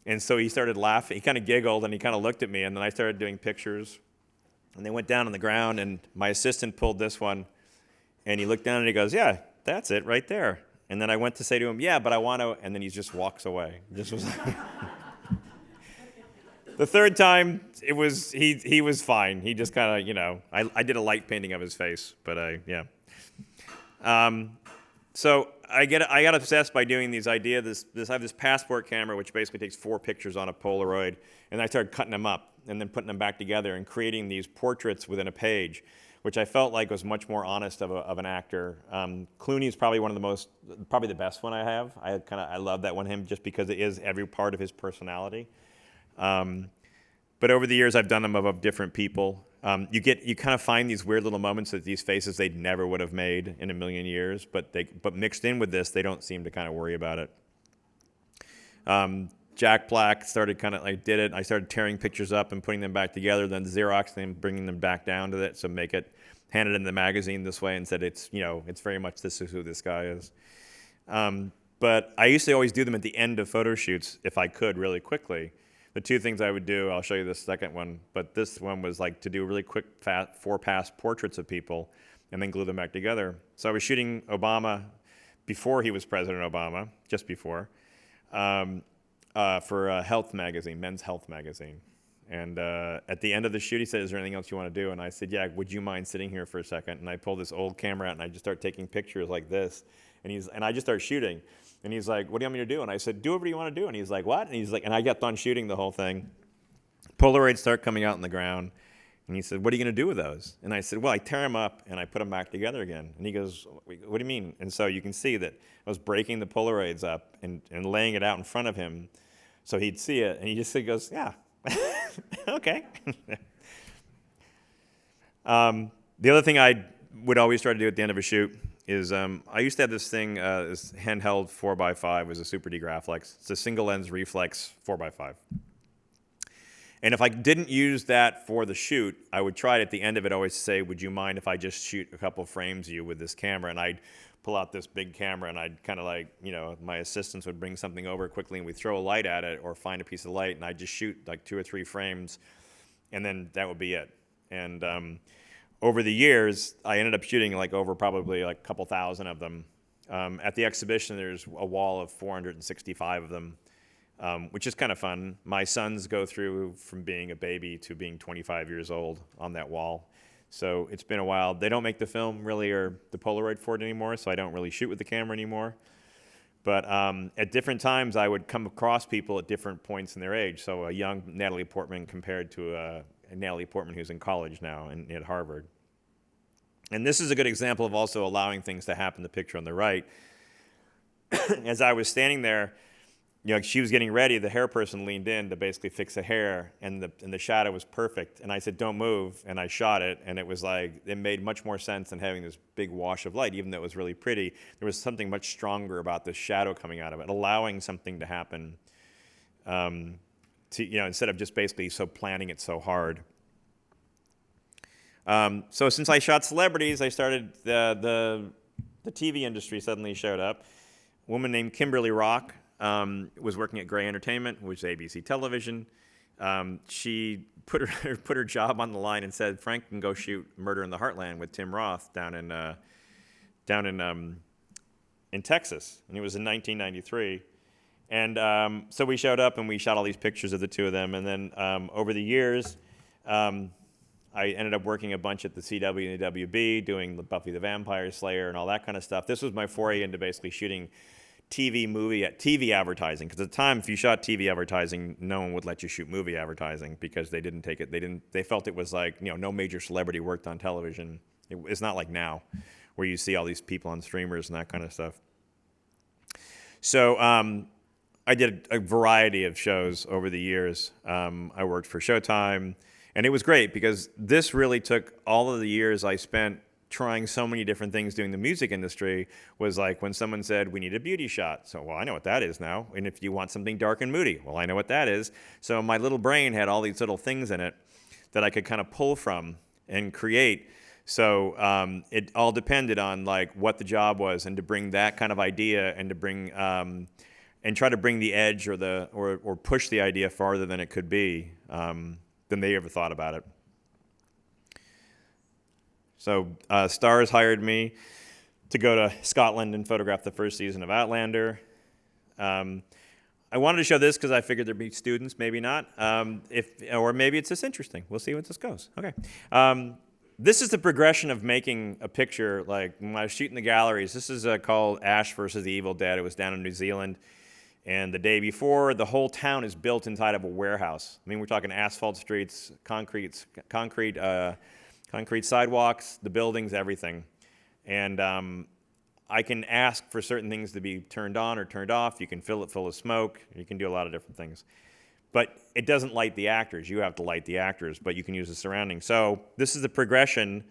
And so he started laughing. He kind of giggled, and he kind of looked at me, and then I started doing pictures. And they went down on the ground, and my assistant pulled this one, and he looked down and he goes, yeah, that's it right there. And then I went to say to him, yeah, but I want to, and then he just walks away. Just was like The third time, he was fine. He just kind of, I did a light painting of his face, but yeah. So I got obsessed by doing these ideas. I have this passport camera, which basically takes 4 pictures on a Polaroid, and I started cutting them up and then putting them back together and creating these portraits within a page, which I felt like was much more honest of an actor. Clooney is probably probably the best one I have. I love that one, him, just because it is every part of his personality. But over the years, I've done them of different people. You kind of find these weird little moments that these faces they never would have made in a million years, but mixed in with this, they don't seem to kind of worry about it. Jack Black started did it. I started tearing pictures up and putting them back together, then Xeroxing them, bringing them back down to it, so hand it in the magazine this way, and said it's very much this is who this guy is. But I used to always do them at the end of photo shoots if I could really quickly. The 2 things I would do, I'll show you the second one, but this one was like to do really quick 4-pass portraits of people and then glue them back together. So I was shooting Obama before he was President Obama, just before, for a health magazine, Men's Health magazine. And at the end of the shoot, he said, is there anything else you want to do? And I said, yeah, would you mind sitting here for a second? And I pulled this old camera out, and I just started taking pictures like this. And I just started shooting. And he's like, what do you want me to do? And I said, do whatever you want to do. And he's like, what? And he's like, and I got done shooting the whole thing. Polaroids start coming out on the ground. And he said, what are you going to do with those? And I said, well, I tear them up, and I put them back together again. And he goes, what do you mean? And so you can see that I was breaking the Polaroids up and laying it out in front of him so he'd see it. And he just goes, yeah, okay. The other thing I would always try to do at the end of a shoot is I used to have this thing, this handheld 4x5. It was a Super D Graflex. It's a single lens reflex 4x5. And if I didn't use that for the shoot, I would try it at the end of it always say, would you mind if I just shoot a couple frames of you with this camera? And I'd pull out this big camera, and I'd kind of my assistants would bring something over quickly, and we'd throw a light at it or find a piece of light, and I'd just shoot like 2 or 3 frames, and then that would be it. And over the years, I ended up shooting over probably a couple thousand of them. At the exhibition, there's a wall of 465 of them, which is kind of fun. My sons go through from being a baby to being 25 years old on that wall. So it's been a while. They don't make the film really or the Polaroid for it anymore, so I don't really shoot with the camera anymore. But at different times, I would come across people at different points in their age. So a young Natalie Portman compared to a Natalie Portman who's in college now and at Harvard. And this is a good example of also allowing things to happen, the picture on the right. As I was standing there, she was getting ready, the hair person leaned in to basically fix the hair, and the shadow was perfect. And I said, don't move, and I shot it, and it was like, it made much more sense than having this big wash of light, even though it was really pretty. There was something much stronger about the shadow coming out of it, allowing something to happen, instead of just basically planning it so hard. So since I shot celebrities, I started, the TV industry suddenly showed up. A woman named Kimberly Rock was working at Gray Entertainment, which is ABC television. She put her job on the line and said, Frank can go shoot Murder in the Heartland with Tim Roth down in Texas. And it was in 1993. And so we showed up and we shot all these pictures of the two of them. And then over the years, I ended up working a bunch at the CW and the WB, doing Buffy the Vampire Slayer and all that kind of stuff. This was my foray into basically shooting TV advertising. Because at the time, if you shot TV advertising, no one would let you shoot movie advertising because they didn't take it. They felt it was like, no major celebrity worked on television. It's not like now, where you see all these people on streamers and that kind of stuff. So I did a variety of shows over the years. I worked for Showtime. And it was great because this really took all of the years I spent trying so many different things doing the music industry. Was like when someone said, we need a beauty shot. So, well, I know what that is now. And if you want something dark and moody, well, I know what that is. So my little brain had all these little things in it that I could kind of pull from and create. So it all depended on like what the job was, and to bring that kind of idea and to bring and try to bring the edge or push the idea farther than it could be. Than they ever thought about it. So Starz hired me to go to Scotland and photograph the first season of Outlander. I wanted to show this because I figured there'd be students, maybe not. Or maybe it's just interesting. We'll see what this goes. Okay. This is the progression of making a picture. Like when I was shooting the galleries, this is called Ash versus the Evil Dead. It was down in New Zealand. And the day before, the whole town is built inside of a warehouse. I mean, we're talking asphalt streets, concrete sidewalks, the buildings, everything. And I can ask for certain things to be turned on or turned off. You can fill it full of smoke. You can do a lot of different things. But it doesn't light the actors. You have to light the actors, but you can use the surroundings. So this is the progression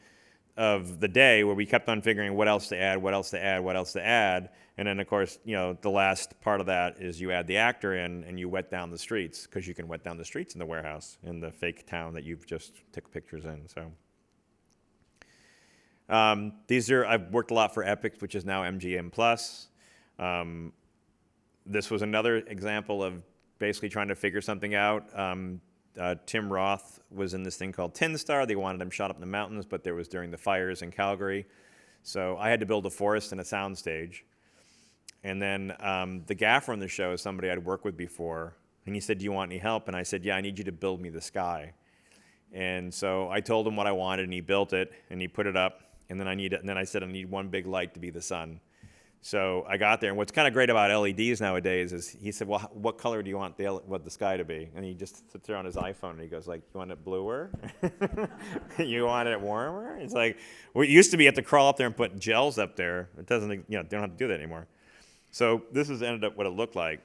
of the day where we kept on figuring what else to add, what else to add, what else to add. And then, of course, the last part of that is you add the actor in and you wet down the streets, because you can wet down the streets in the warehouse in the fake town that you've just took pictures in. So I've worked a lot for Epic, which is now MGM Plus. This was another example of basically trying to figure something out. Tim Roth was in this thing called Tin Star. They wanted him shot up in the mountains, but there was during the fires in Calgary. So I had to build a forest and a soundstage. And then the gaffer on the show is somebody I'd worked with before. And he said, do you want any help? And I said, yeah, I need you to build me the sky. And so I told him what I wanted, and he built it, and he put it up. And then I said, I need one big light to be the sun. So I got there, and what's kind of great about LEDs nowadays is he said, well, what color do you want the sky to be? And he just sits there on his iPhone, and he goes like, you want it bluer? You want it warmer? It's like, well, it used to be you have to crawl up there and put gels up there. It doesn't, they don't have to do that anymore. So this has ended up what it looked like.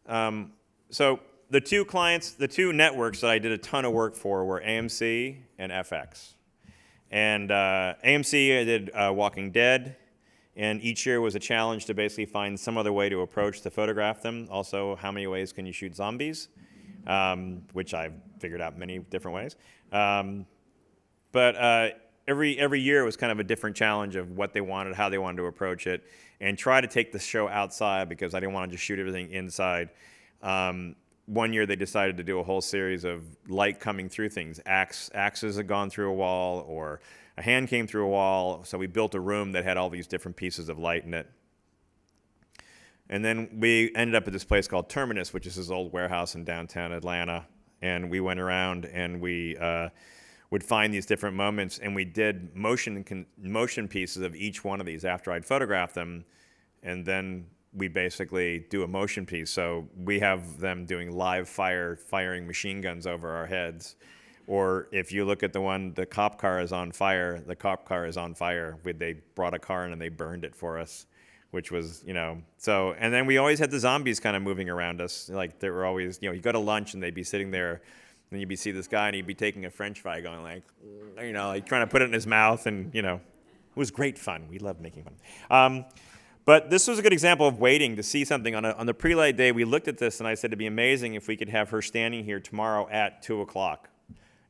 So the two networks that I did a ton of work for were AMC and FX. And AMC, I did Walking Dead, and each year was a challenge to basically find some other way to approach to photograph them. Also, how many ways can you shoot zombies, which I've figured out many different ways. But every year was kind of a different challenge of what they wanted, how they wanted to approach it, and try to take the show outside because I didn't want to just shoot everything inside. One year they decided to do a whole series of light coming through things. Axes had gone through a wall, or a hand came through a wall. So we built a room that had all these different pieces of light in it. And then we ended up at this place called Terminus, which is this old warehouse in downtown Atlanta. and we went around and we would find these different moments, and we did motion pieces of each one of these after I'd photographed them, and then we basically do a motion piece. So we have them doing live firing machine guns over our heads. Or if you look at the one, the cop car is on fire, the cop car is on fire. They brought a car in and they burned it for us, which was, so, and then we always had the zombies kind of moving around us. Like they were always, you go to lunch and they'd be sitting there, and you'd see this guy and he'd be taking a French fry going like trying to put it in his mouth, and, it was great fun. We loved making fun. But this was a good example of waiting to see something. On the pre-light day, we looked at this, and I said it'd be amazing if we could have her standing here tomorrow at 2 o'clock.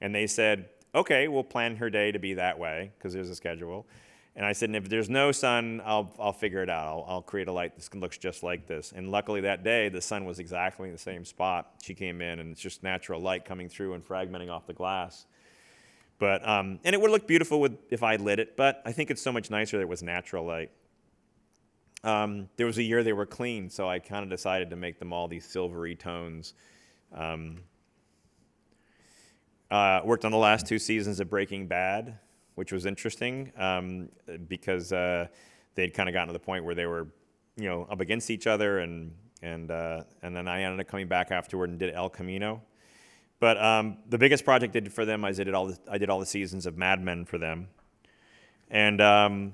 And they said, okay, we'll plan her day to be that way, because there's a schedule. And I said, and if there's no sun, I'll figure it out. I'll create a light that looks just like this. And luckily that day, the sun was exactly in the same spot. She came in, and it's just natural light coming through and fragmenting off the glass. But and it would look beautiful if I lit it, but I think it's so much nicer that it was natural light. There was a year they were clean, so I kind of decided to make them all these silvery tones. Worked on the last 2 seasons of Breaking Bad, which was interesting because they'd kind of gotten to the point where they were, up against each other, and then I ended up coming back afterward and did El Camino. But the biggest project I did for them, I did all the seasons of Mad Men for them, and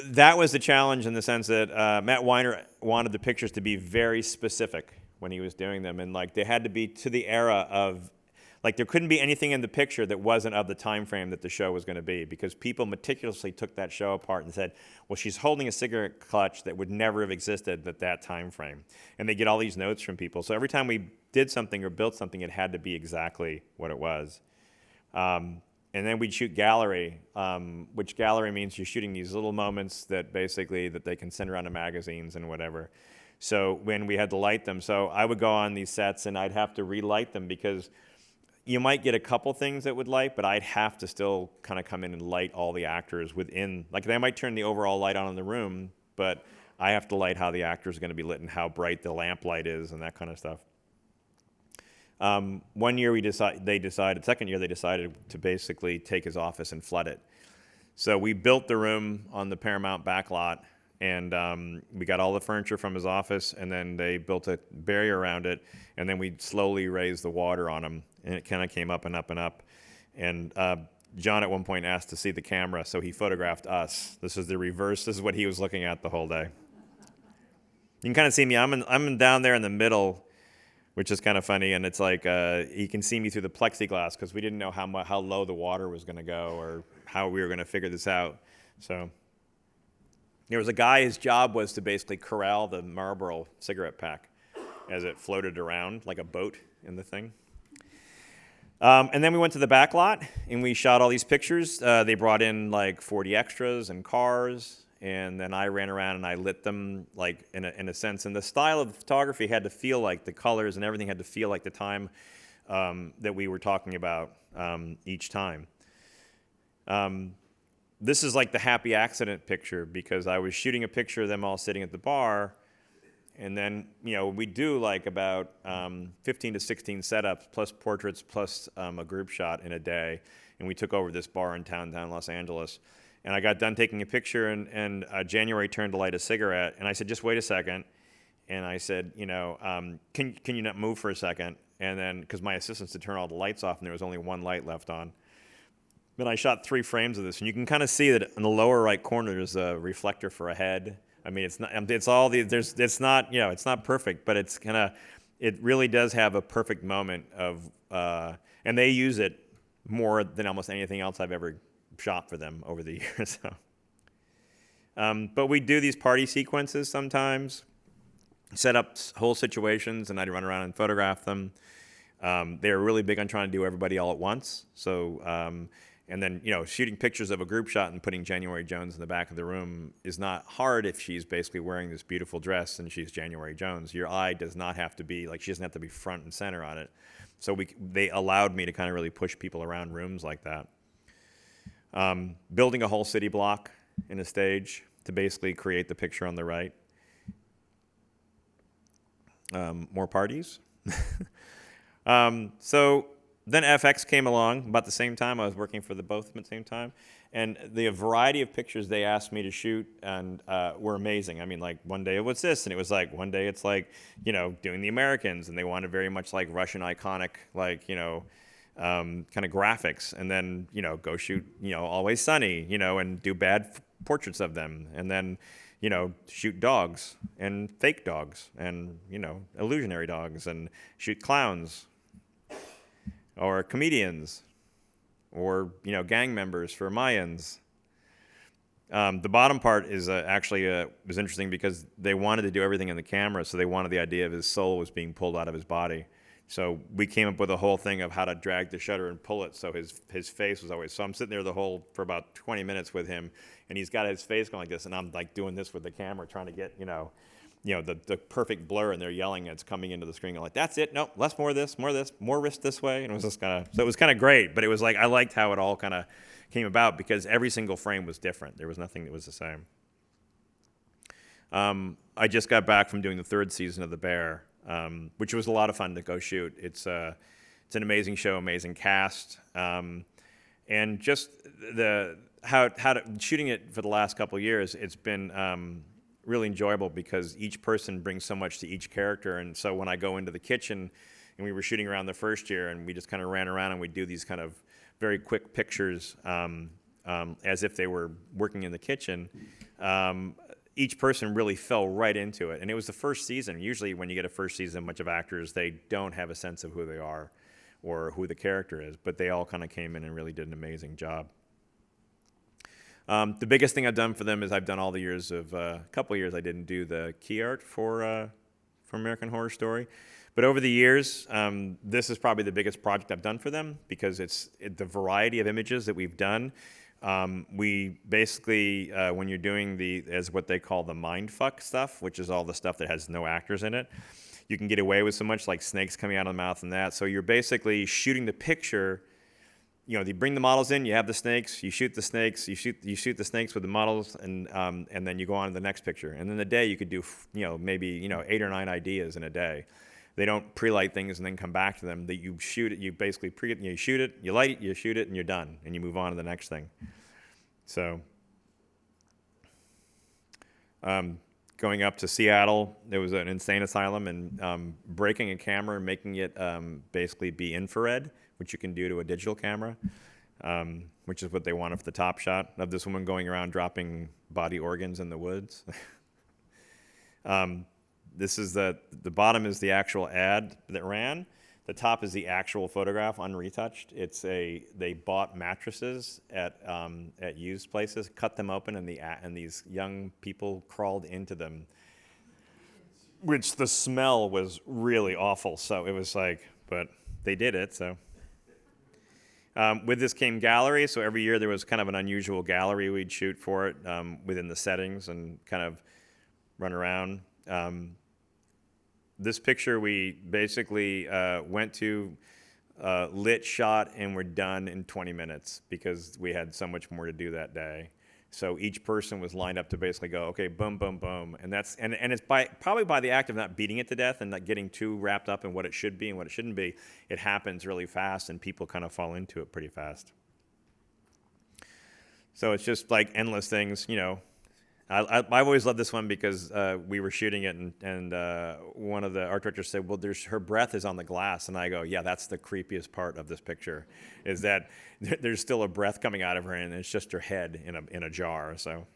that was the challenge in the sense that Matt Weiner wanted the pictures to be very specific when he was doing them, and they had to be to the era of, there couldn't be anything in the picture that wasn't of the time frame that the show was going to be, because people meticulously took that show apart and said, well, she's holding a cigarette clutch that would never have existed at that time frame, and they get all these notes from people. So every time we did something or built something, it had to be exactly what it was. And then we'd shoot gallery, which gallery means you're shooting these little moments that they can send around to magazines and whatever. So when we had to light them, so I would go on these sets and I'd have to relight them, because you might get a couple things that would light, but I'd have to still kind of come in and light all the actors within. They might turn the overall light on in the room, but I have to light how the actors are going to be lit and how bright the lamp light is and that kind of stuff. One year second year they decided to basically take his office and flood it. So we built the room on the Paramount backlot, and we got all the furniture from his office, and then they built a barrier around it, and then we slowly raised the water on him, and it kind of came up and up and up. And John at one point asked to see the camera, so he photographed us. This is the reverse. This is what he was looking at the whole day. You can kind of see me. I'm down there in the middle, which is kind of funny, and it's you can see me through the plexiglass, because we didn't know how low the water was going to go or how we were going to figure this out. So there was a guy, his job was to basically corral the Marlboro cigarette pack as it floated around like a boat in the thing. And then we went to the back lot, and we shot all these pictures. They brought in 40 extras and cars, and then I ran around and I lit them in a sense. And the style of the photography had to feel like the colors and everything had to feel like the time that we were talking about each time. This is the happy accident picture, because I was shooting a picture of them all sitting at the bar, and then we do about 15 to 16 setups plus portraits plus a group shot in a day, and we took over this bar in down Los Angeles. And I got done taking a picture, and January turned to light a cigarette, and I said, just wait a second. And I said, can you not move for a second? And then, because my assistants had turned all the lights off, and there was only one light left on. Then I shot 3 frames of this, and you can kind of see that in the lower right corner there's a reflector for a head. I mean, it's not perfect, but it really does have a perfect moment of, and they use it more than almost anything else I've ever shot for them over the years. But we do these party sequences sometimes, set up whole situations, and I'd run around and photograph them. They were really big on trying to do everybody all at once. So, and then, shooting pictures of a group shot and putting January Jones in the back of the room is not hard if she's basically wearing this beautiful dress and she's January Jones. Your eye does not have to be, she doesn't have to be front and center on it. So they allowed me to kind of really push people around rooms like that. Building a whole city block in a stage to basically create the picture on the right. More parties. So then FX came along about the same time. I was working for both of them at the same time. And the variety of pictures they asked me to shoot and were amazing. I mean, like one day, what's this? And it was like, one day it's like, doing the Americans. And they wanted very much like Russian iconic, like, kind of graphics. And then, go shoot, Always Sunny, and do bad portraits of them. And then, shoot dogs and fake dogs and, illusionary dogs and shoot clowns or comedians or, gang members for Mayans. The bottom part is actually was interesting because they wanted to do everything in the camera, so they wanted the idea of his soul was being pulled out of his body. So we came up with a whole thing of how to drag the shutter and pull it, so his face was always. So I'm sitting there for about 20 minutes with him, and he's got his face going like this, and I'm like doing this with the camera, trying to get the perfect blur, and they're yelling, and it's coming into the screen. I'm like, that's it. No, less more of this, more wrist this way, and it was just so it was kind of great. But it was like I liked how it all kind of came about because every single frame was different. There was nothing that was the same. I just got back from doing the 3rd season of The Bear, which was a lot of fun to go shoot. It's an amazing show, amazing cast, and just shooting it for the last couple of years. It's been really enjoyable because each person brings so much to each character. And so when I go into the kitchen, and we were shooting around the first year, and we just kind of ran around and we'd do these kind of very quick pictures as if they were working in the kitchen. Each person really fell right into it. And it was the first season. Usually when you get a first season, a bunch of actors, they don't have a sense of who they are or who the character is, but they all kind of came in and really did an amazing job. The biggest thing I've done for them is I've done all the years of, a couple of years I didn't do the key art for American Horror Story. But over the years, this is probably the biggest project I've done for them because it's the variety of images that we've done. We basically, when you're doing as what they call the mindfuck stuff, which is all the stuff that has no actors in it, you can get away with so much like snakes coming out of the mouth and that. So you're basically shooting the picture. You bring the models in, you have the snakes, you shoot the snakes, you shoot the snakes with the models, and then you go on to the next picture. And in a day, you could do maybe 8 or 9 ideas in a day. They don't pre-light things and then come back to them. That you shoot it, you basically you shoot it, you light it, you shoot it, and you're done, and you move on to the next thing. So, going up to Seattle, there was an insane asylum, and breaking a camera and making it basically be infrared, which you can do to a digital camera, which is what they wanted for the top shot of this woman going around dropping body organs in the woods. This is the bottom is the actual ad that ran. The top is the actual photograph, unretouched. They bought mattresses at used places, cut them open, and these young people crawled into them, which the smell was really awful. So it was like, but they did it. So with this came gallery. So every year there was kind of an unusual gallery we'd shoot for it within the settings and kind of run around. This picture we basically went to, lit, shot, and we're done in 20 minutes because we had so much more to do that day. So each person was lined up to basically go, okay, boom, boom, boom, and it's probably by the act of not beating it to death and not getting too wrapped up in what it should be and what it shouldn't be. It happens really fast, and people kind of fall into it pretty fast. So it's just like endless things, I've always loved this one because we were shooting it, and one of the art directors said, well, her breath is on the glass. And I go, yeah, that's the creepiest part of this picture, is that there's still a breath coming out of her, and it's just her head in a jar. So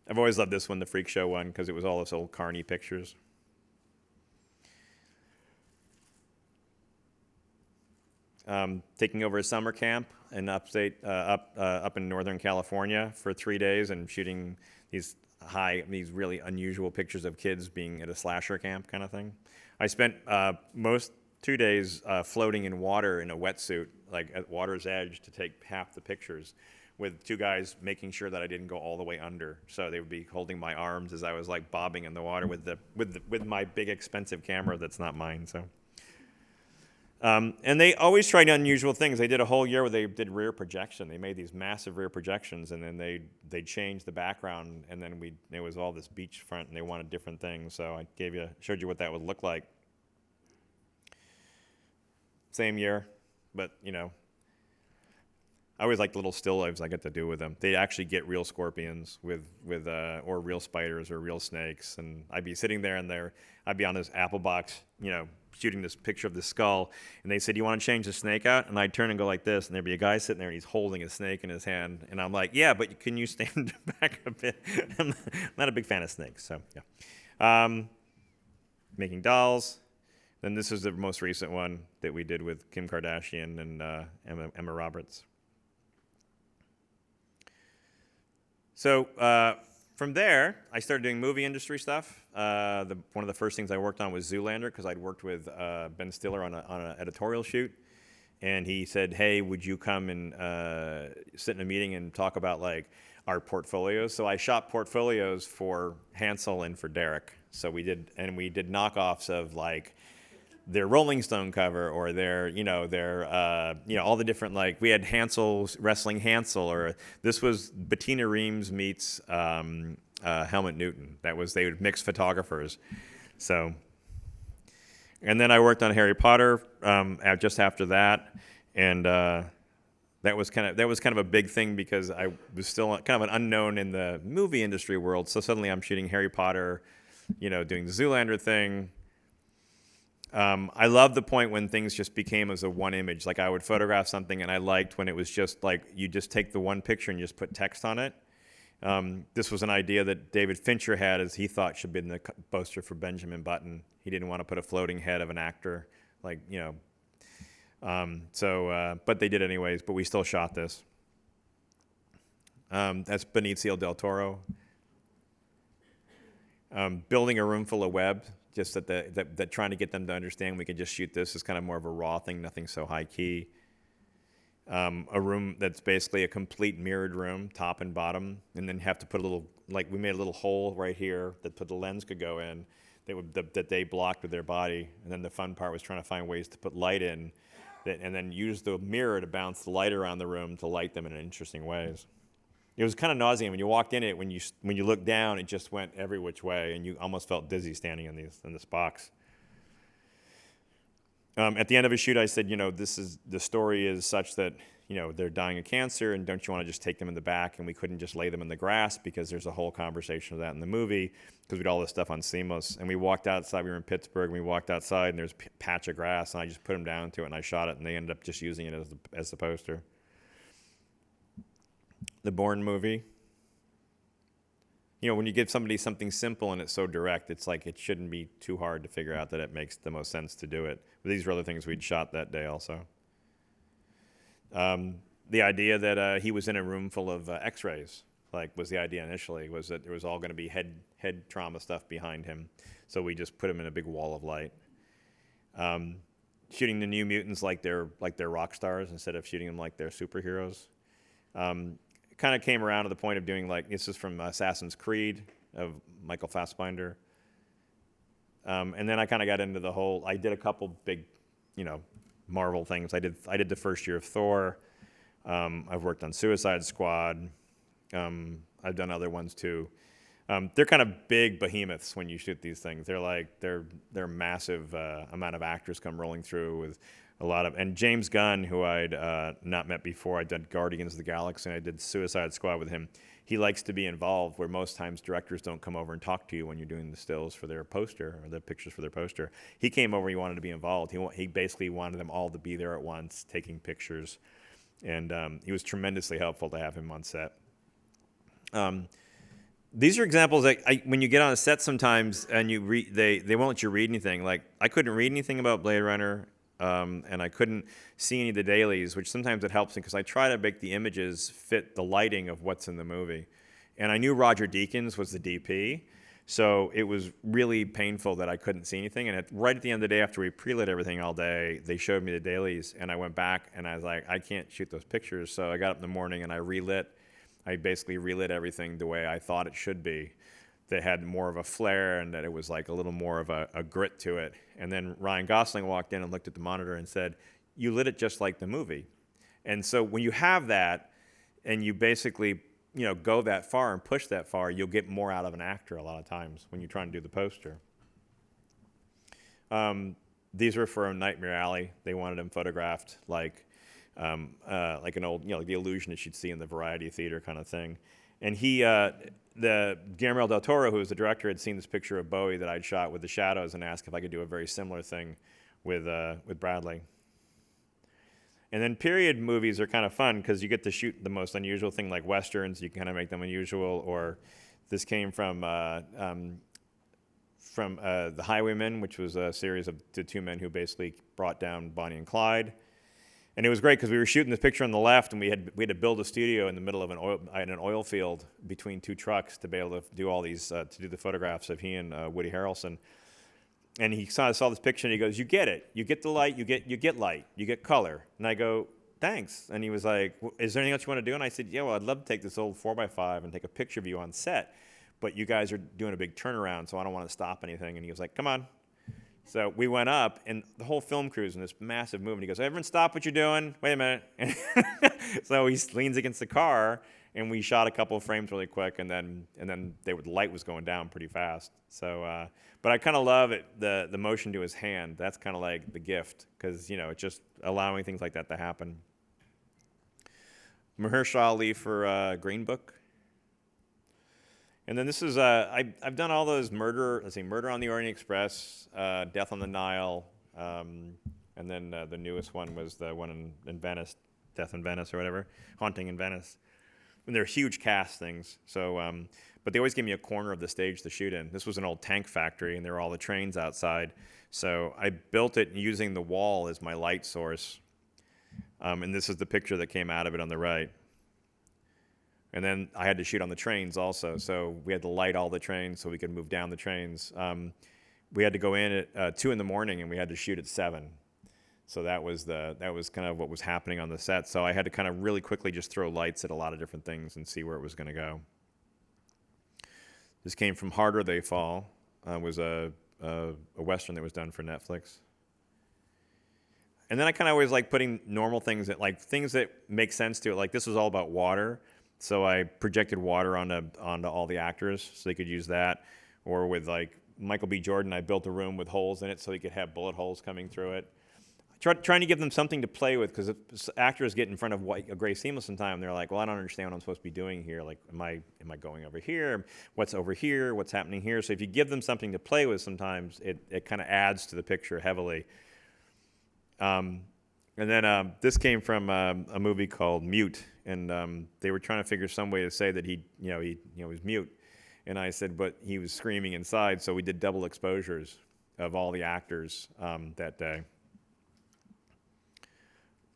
I've always loved this one, the Freak Show one, because it was all those old Carney pictures. Taking over a summer camp in upstate, up in Northern California for 3 days and shooting these really unusual pictures of kids being at a slasher camp kind of thing. I spent most 2 days floating in water in a wetsuit, like at water's edge, to take half the pictures, with 2 guys making sure that I didn't go all the way under. So they would be holding my arms as I was like bobbing in the water with my big expensive camera that's not mine. So. And they always tried unusual things. They did a whole year where they did rear projection. They made these massive rear projections, and then they changed the background, and then it was all this beachfront, and they wanted different things. So I showed you what that would look like. Same year, but I always like little still lives I get to do with them. They actually get real scorpions or real spiders or real snakes, and I'd be sitting there and I'd be on this apple box, shooting this picture of the skull, and they said, "You want to change the snake out?" And I'd turn and go like this, and there'd be a guy sitting there and he's holding a snake in his hand, and I'm like, "Yeah, but can you stand back a bit?" I'm not a big fan of snakes, so yeah. Making dolls. Then this is the most recent one that we did with Kim Kardashian and Emma Roberts. So from there, I started doing movie industry stuff. One of the first things I worked on was Zoolander, because I'd worked with Ben Stiller on an editorial shoot. And he said, "Hey, would you come and sit in a meeting and talk about our portfolios?" So I shot portfolios for Hansel and for Derek. So we did knockoffs of their Rolling Stone cover, or their all the different, we had Hansel's wrestling Hansel, or this was Bettina Reams meets Helmut Newton. They would mix photographers. So, and then I worked on Harry Potter just after that, and that was kind of a big thing because I was still kind of an unknown in the movie industry world. So suddenly I'm shooting Harry Potter, doing the Zoolander thing. I love the point when things just became as a one image. I would photograph something, and I liked when it was just you just take the one picture and you just put text on it. This was an idea that David Fincher had, as he thought should be in the poster for Benjamin Button. He didn't want to put a floating head of an actor, but they did anyways, but we still shot this. That's Benicio del Toro. Building a room full of web. Just that trying to get them to understand we could just shoot this is kind of more of a raw thing, nothing so high key. A room that's basically a complete mirrored room, top and bottom, and then have to put a little, we made a little hole right here that the lens could go in, that they blocked with their body. And then the fun part was trying to find ways to put light in, and then use the mirror to bounce the light around the room to light them in interesting ways. It was kind of nauseating when you walked in it. When you looked down, it just went every which way, and you almost felt dizzy standing in this box. At the end of a shoot, I said, the story is such that they're dying of cancer, and don't you want to just take them in the back? And we couldn't just lay them in the grass because there's a whole conversation of that in the movie because we did all this stuff on Seamless. And we walked outside. We were in Pittsburgh, and we walked outside, and there's a patch of grass, and I just put them down to it, and I shot it, and they ended up just using it as the poster. The Bourne movie. When you give somebody something simple and it's so direct, it's it shouldn't be too hard to figure out that it makes the most sense to do it. But these were other things we'd shot that day also. The idea that he was in a room full of X-rays, was the idea initially, was that there was all going to be head trauma stuff behind him. So we just put him in a big wall of light. Shooting the New Mutants like they're rock stars instead of shooting them like they're superheroes. Kind of came around to the point of doing this is from Assassin's Creed of Michael Fassbinder. And then I kind of got into I did a couple big, Marvel things. I did the first year of Thor. I've worked on Suicide Squad. I've done other ones too. They're kind of big behemoths when you shoot these things. They're massive amount of actors come rolling through with a lot of, and James Gunn, who I'd not met before, I did Guardians of the Galaxy, and I did Suicide Squad with him. He likes to be involved, where most times directors don't come over and talk to you when you're doing the stills for their poster or the pictures for their poster. He came over, he wanted to be involved. He basically wanted them all to be there at once, taking pictures, and he was tremendously helpful to have him on set. These are examples when you get on a set sometimes and you read, they won't let you read anything. I couldn't read anything about Blade Runner. And I couldn't see any of the dailies, which sometimes it helps me because I try to make the images fit the lighting of what's in the movie. And I knew Roger Deakins was the DP, so it was really painful that I couldn't see anything. And right at the end of the day, after we pre-lit everything all day, they showed me the dailies, and I went back and I was like, I can't shoot those pictures. So I got up in the morning and I basically relit everything the way I thought it should be. that had more of a flair and that it was like a little more of a grit to it. And then Ryan Gosling walked in and looked at the monitor and said, "You lit it just like the movie." And so when you have that and you basically, go that far and push that far, you'll get more out of an actor a lot of times when you're trying to do the poster. These were for Nightmare Alley. They wanted him photographed like an old, like the illusion that you'd see in the variety theater kind of thing. And the Guillermo del Toro, who was the director, had seen this picture of Bowie that I'd shot with the shadows and asked if I could do a very similar thing with Bradley. And then period movies are kind of fun because you get to shoot the most unusual thing, like westerns. You can kind of make them unusual. Or this came from The Highwaymen, which was a series of the two men who basically brought down Bonnie and Clyde. And it was great because we were shooting this picture on the left, and we had to build a studio in the middle of an oil field between two trucks to be able to do all these to do the photographs of he and Woody Harrelson. And he saw this picture, and he goes, "You get it. You get the light. You get light. You get color." And I go, "Thanks." And he was like, "Is there anything else you want to do?" And I said, "Yeah, well, I'd love to take this old 4x5 and take a picture of you on set, but you guys are doing a big turnaround, so I don't want to stop anything." And he was like, "Come on." So we went up, and the whole film crew's in this massive movement. He goes, "Everyone stop what you're doing. Wait a minute." So he leans against the car, and we shot a couple of frames really quick, and then the light was going down pretty fast. So, but I kind of love it, the motion to his hand. That's kind of like the gift, because it's just allowing things like that to happen. Mahershala Ali for Green Book. And then this is, I've done all those Murder on the Orient Express, Death on the Nile, and then the newest one was the one in Venice, Death in Venice or whatever, Haunting in Venice. And they're huge cast things, so, but they always give me a corner of the stage to shoot in. This was an old tank factory, and there were all the trains outside. So I built it using the wall as my light source. And this is the picture that came out of it on the right. And then I had to shoot on the trains also, so we had to light all the trains so we could move down the trains. We had to go in at 2 in the morning, and we had to shoot at 7. So that was kind of what was happening on the set. So I had to kind of really quickly just throw lights at a lot of different things and see where it was going to go. This came from Harder They Fall. It was a Western that was done for Netflix. And then I kind of always like putting normal things things that make sense to it. Like this was all about water. So I projected water onto all the actors so they could use that. Or with like Michael B. Jordan, I built a room with holes in it so he could have bullet holes coming through it. Trying to give them something to play with, because actors get in front of a gray seamless sometime, they're like, "Well, I don't understand what I'm supposed to be doing here. Like, am I going over here? What's over here? What's happening here?" So if you give them something to play with, sometimes it kind of adds to the picture heavily. And then this came from a movie called Mute, and they were trying to figure some way to say that he was mute, and I said, but he was screaming inside, so we did double exposures of all the actors that day.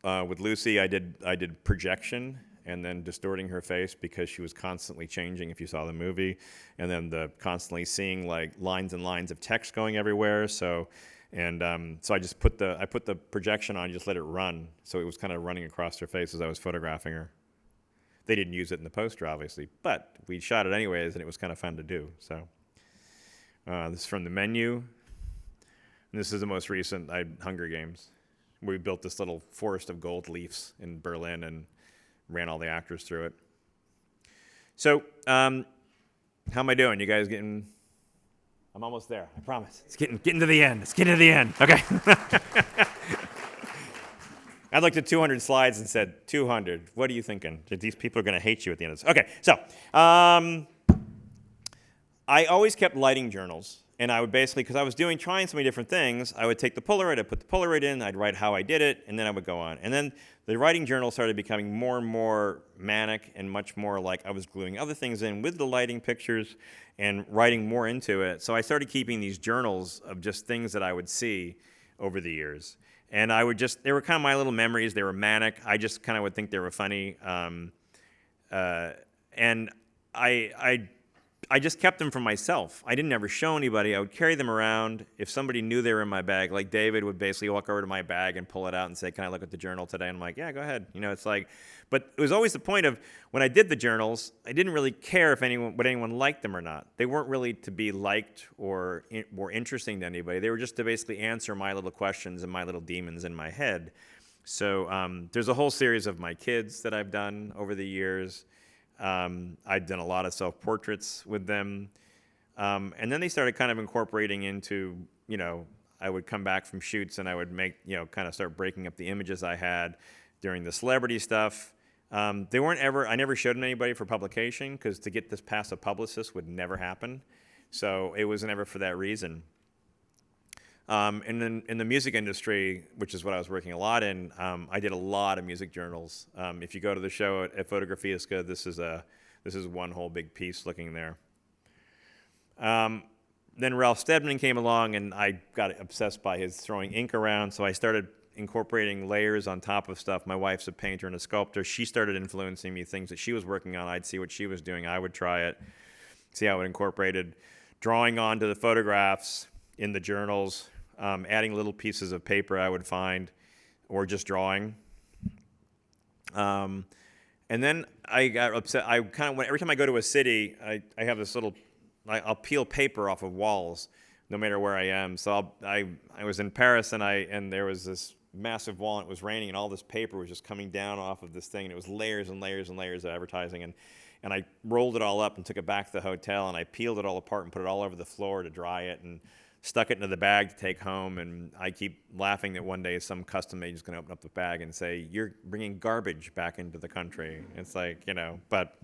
With Lucy, I did projection and then distorting her face because she was constantly changing if you saw the movie, and then constantly seeing like lines and lines of text going everywhere. So I just put the projection on, just let it run. So it was kind of running across her face as I was photographing her. They didn't use it in the poster, obviously, but we shot it anyways, and it was kind of fun to do. So this is from The Menu, and this is the most recent Hunger Games. We built this little forest of gold leaves in Berlin and ran all the actors through it. So, how am I doing? You guys getting? I'm almost there. I promise. It's getting to the end. It's getting to the end. Okay. I looked at 200 slides and said, 200. What are you thinking? These people are going to hate you at the end of this. Okay. So, I always kept lighting journals. And I would basically, because I was trying so many different things, I would take the Polaroid, I'd put the Polaroid in, I'd write how I did it, and then I would go on. And then the writing journal started becoming more and more manic and much more like I was gluing other things in with the lighting pictures and writing more into it. So I started keeping these journals of just things that I would see over the years. And they were kind of my little memories. They were manic. I just kind of would think they were funny. And I I just kept them for myself. I didn't ever show anybody. I would carry them around. If somebody knew they were in my bag, like David would basically walk over to my bag and pull it out and say, "Can I look at the journal today?" And I'm like, "Yeah, go ahead." You know, it's like, but it was always the point of when I did the journals, I didn't really care if anyone liked them or not. They weren't really to be liked or more interesting to anybody. They were just to basically answer my little questions and my little demons in my head. So there's a whole series of my kids that I've done over the years. I'd done a lot of self-portraits with them. And then they started kind of incorporating into, you know, I would come back from shoots and I would make, you know, kind of start breaking up the images I had during the celebrity stuff. I never showed them to anybody for publication because to get this past a publicist would never happen. So it was never for that reason. And then in the music industry, which is what I was working a lot in, I did a lot of music journals. If you go to the show at Fotografiska, this is one whole big piece looking there. Then Ralph Steadman came along, and I got obsessed by his throwing ink around, so I started incorporating layers on top of stuff. My wife's a painter and a sculptor. She started influencing me, things that she was working on. I'd see what she was doing. I would try it, see how it incorporated. Drawing onto the photographs in the journals, adding little pieces of paper I would find, or just drawing. And then I got upset. I kind of every time I go to a city, I have this little, I'll peel paper off of walls, no matter where I am. So I was in Paris, and there was this massive wall, and it was raining, and all this paper was just coming down off of this thing, and it was layers and layers and layers of advertising, and I rolled it all up and took it back to the hotel, and I peeled it all apart and put it all over the floor to dry it, and stuck it into the bag to take home. And I keep laughing that one day some custom agent is going to open up the bag and say, "You're bringing garbage back into the country." It's like, you know, but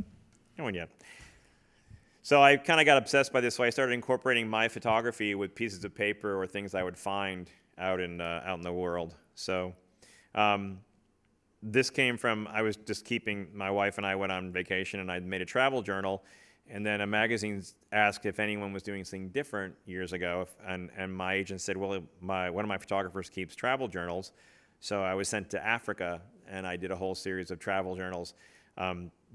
no one yet. So I kind of got obsessed by this, so I started incorporating my photography with pieces of paper or things I would find out in the world. So this came from, I was just my wife and I went on vacation, and I made a travel journal. And then a magazine asked if anyone was doing something different years ago, and my agent said, "Well, one of my photographers keeps travel journals." So I was sent to Africa, and I did a whole series of travel journals.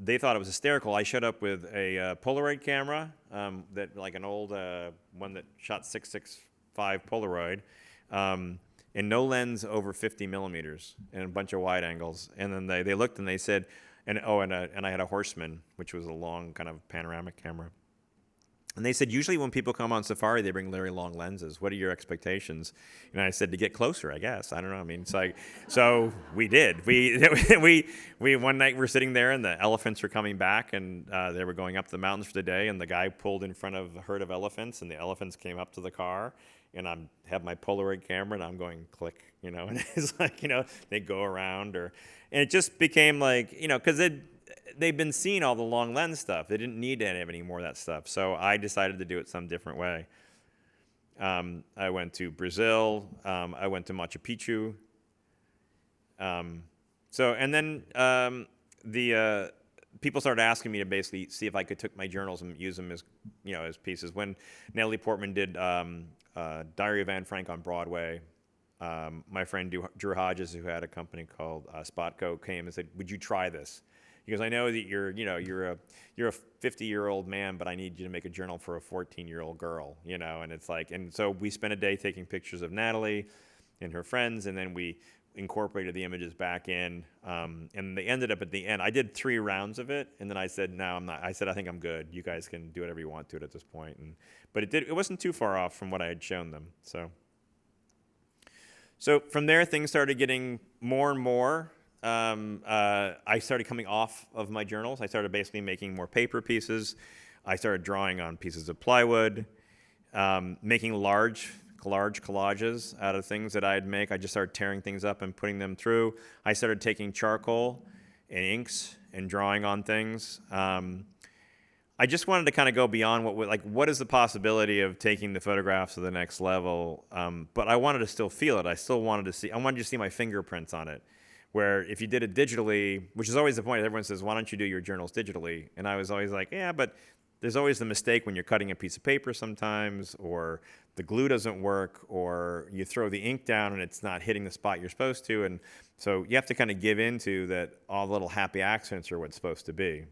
They thought it was hysterical. I showed up with a Polaroid camera, that like an old one that shot 665 Polaroid, and no lens over 50 millimeters, and a bunch of wide angles. And then they looked and they said, and I had a Horseman, which was a long kind of panoramic camera. And they said, usually when people come on safari, they bring very long lenses. What are your expectations? And I said, to get closer, I guess. I don't know. I mean, it's like, so we did. We one night we're sitting there, and the elephants were coming back, and they were going up the mountains for the day, and the guy pulled in front of a herd of elephants, and the elephants came up to the car, and I have my Polaroid camera, and I'm going click, you know, and it's like, you know, they go around, and it just became like, you know, because they've been seeing all the long lens stuff. They didn't need to have any more of that stuff. So I decided to do it some different way. I went to Brazil. I went to Machu Picchu. And then the people started asking me to basically see if I could take my journals and use them as, you know, as pieces. When Natalie Portman did Diary of Anne Frank on Broadway, my friend Drew Hodges, who had a company called Spotco, came and said, "Would you try this? Because I know that you're a 50-year-old man, but I need you to make a journal for a 14-year-old girl, you know." And it's like, and so we spent a day taking pictures of Natalie and her friends, and then we incorporated the images back in, and they ended up at the end. I did 3 rounds of it, and then I said, "No, I'm not." I said, "I think I'm good. You guys can do whatever you want to it at this point." But it wasn't too far off from what I had shown them. So from there, things started getting more and more. I started coming off of my journals. I started basically making more paper pieces. I started drawing on pieces of plywood, making large collages out of things that I'd make. I just started tearing things up and putting them through. I started taking charcoal and inks and drawing on things. I just wanted to kind of go beyond what is the possibility of taking the photographs to the next level? But I wanted to still feel it. I wanted you to see my fingerprints on it. Where if you did it digitally, which is always the point, everyone says, "Why don't you do your journals digitally?" And I was always like, yeah, but there's always the mistake when you're cutting a piece of paper sometimes, or the glue doesn't work, or you throw the ink down and it's not hitting the spot you're supposed to. And so you have to kind of give into that all the little happy accidents are what's supposed to be.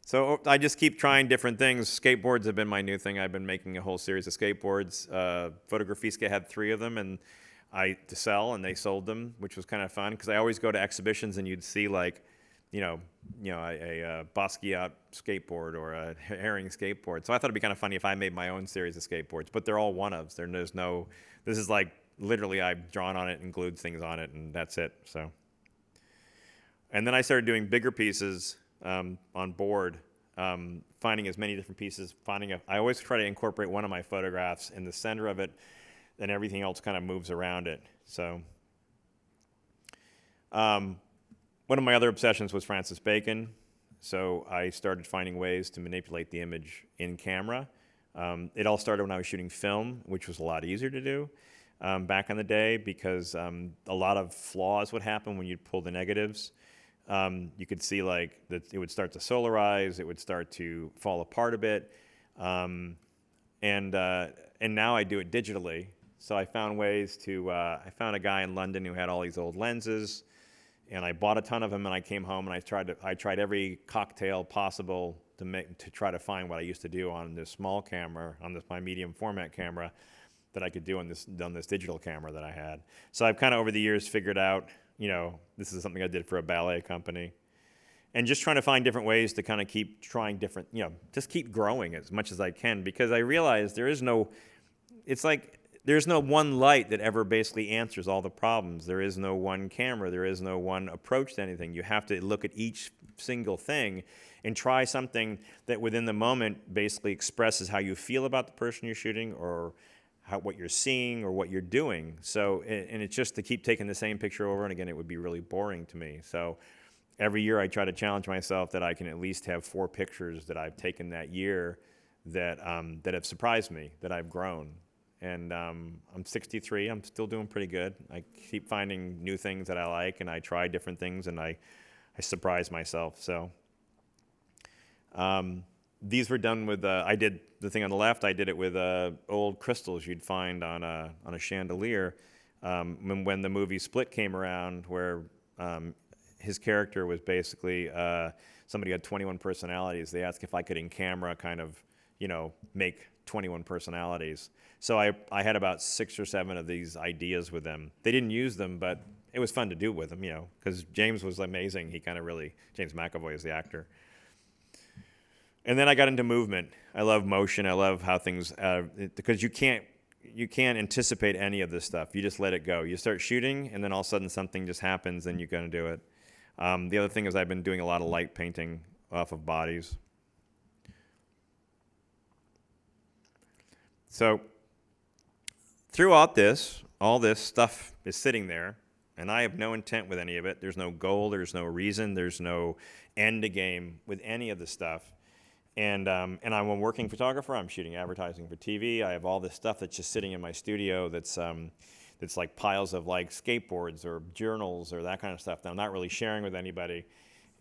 So I just keep trying different things. Skateboards have been my new thing. I've been making a whole series of skateboards. Fotografiska had 3 of them, and to sell, and they sold them, which was kind of fun because I always go to exhibitions and you'd see like, a Basquiat skateboard or a Herring skateboard. So I thought it'd be kind of funny if I made my own series of skateboards, but they're all one-ofs. There's no. This is like literally I've drawn on it and glued things on it, and that's it. So. And then I started doing bigger pieces. On board, finding as many different pieces, I always try to incorporate one of my photographs in the center of it, and everything else kind of moves around it. So, one of my other obsessions was Francis Bacon, so I started finding ways to manipulate the image in camera. It all started when I was shooting film, which was a lot easier to do back in the day because a lot of flaws would happen when you'd pull the negatives. You could see like that it would start to solarize, it would start to fall apart a bit, and now I do it digitally. So I found ways to. I found a guy in London who had all these old lenses, and I bought a ton of them. And I came home and I tried every cocktail possible to try to find what I used to do on this small camera, on my medium format camera, that I could do on this digital camera that I had. So I've kind of over the years figured out. This is something I did for a ballet company. And just trying to find different ways to kind of keep trying different, just keep growing as much as I can because I realize there's no one light that ever basically answers all the problems. There is no one camera. There is no one approach to anything. You have to look at each single thing and try something that within the moment basically expresses how you feel about the person you're shooting or what you're seeing or what you're doing. So, and it's just to keep taking the same picture over and again, it would be really boring to me. So every year I try to challenge myself that I can at least have 4 pictures that I've taken that year that have surprised me, that I've grown. And I'm 63, I'm still doing pretty good. I keep finding new things that I like and I try different things and I surprise myself. So these were done with, I did the thing on the left, I did it with old crystals you'd find on a chandelier. When the movie Split came around, where his character was basically somebody who had 21 personalities, they asked if I could in camera kind of, make 21 personalities. So I had about 6 or 7 of these ideas with them. They didn't use them, but it was fun to do with them, because James was amazing. He kind of James McAvoy is the actor. And then I got into movement. I love motion. I love how things, because you can't anticipate any of this stuff. You just let it go. You start shooting, and then all of a sudden something just happens, and you're going to do it. The other thing is I've been doing a lot of light painting off of bodies. So throughout this, all this stuff is sitting there, and I have no intent with any of it. There's no goal. There's no reason. There's no end game with any of the stuff. And I'm a working photographer. I'm shooting advertising for TV. I have all this stuff that's just sitting in my studio that's like piles of like skateboards or journals or that kind of stuff that I'm not really sharing with anybody.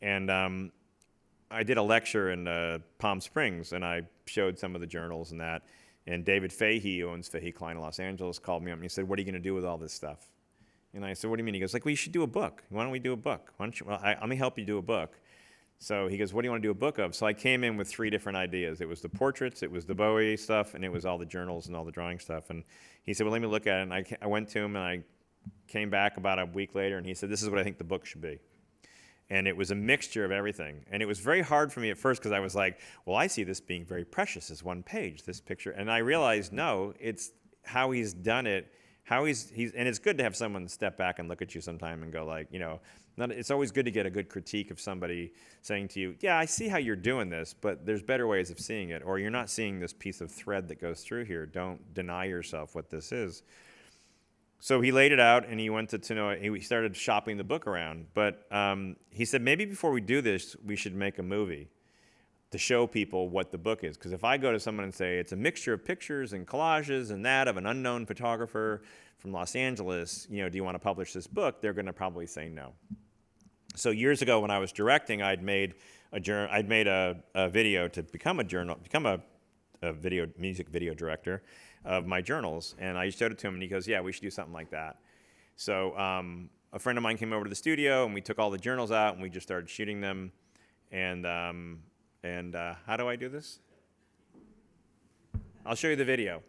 And I did a lecture in Palm Springs, and I showed some of the journals and that. And David Fahey, who owns Fahey Klein in Los Angeles, called me up and he said, "What are you going to do with all this stuff?" And I said, "What do you mean?" He goes, "Well, you should do a book. Why don't we do a book? Why don't you, let me help you do a book." So he goes, "What do you want to do a book of?" So I came in with 3 different ideas. It was the portraits, it was the Bowie stuff, and it was all the journals and all the drawing stuff. And he said, "Well, let me look at it." And I went to him, and I came back about a week later, and he said, "This is what I think the book should be." And it was a mixture of everything. And it was very hard for me at first because I was like, well, I see this being very precious as one page, this picture. And I realized, no, it's how he's done it, how he's and it's good to have someone step back and look at you sometime and go like, it's always good to get a good critique of somebody saying to you, yeah, I see how you're doing this, but there's better ways of seeing it, or you're not seeing this piece of thread that goes through here. Don't deny yourself what this is. So he laid it out, and he went he started shopping the book around. But he said, maybe before we do this, we should make a movie to show people what the book is. Because if I go to someone and say, it's a mixture of pictures and collages and that of an unknown photographer from Los Angeles, do you want to publish this book? They're going to probably say no. So years ago when I was directing, I'd made a video to become a music video director of my journals, and I showed it to him, and he goes, "Yeah, we should do something like that." So a friend of mine came over to the studio, and we took all the journals out, and we just started shooting them, and And how do I do this? I'll show you the video.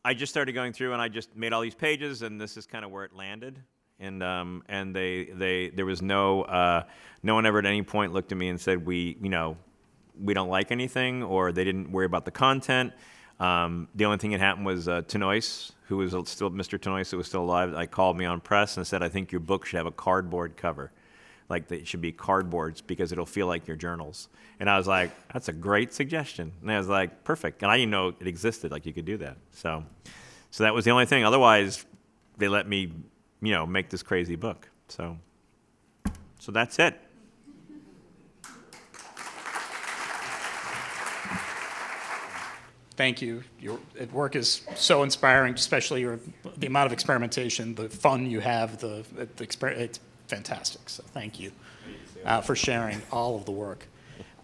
I just started going through, and I just made all these pages, and this is kind of where it landed. And there was no one ever at any point looked at me and said we don't like anything, or they didn't worry about the content. The only thing that happened was Tenois, who was still Mr. Tenois, who was still alive. I called me on press and said, I think your book should have a cardboard cover. Like, it should be cardboards because it'll feel like your journals. And I was like, that's a great suggestion. And I was like, perfect. And I didn't know it existed, like you could do that. So that was the only thing. Otherwise, they let me, make this crazy book. So that's it. Thank you. Your work is so inspiring, especially the amount of experimentation, the fun you have, it's fantastic. So thank you for sharing all of the work.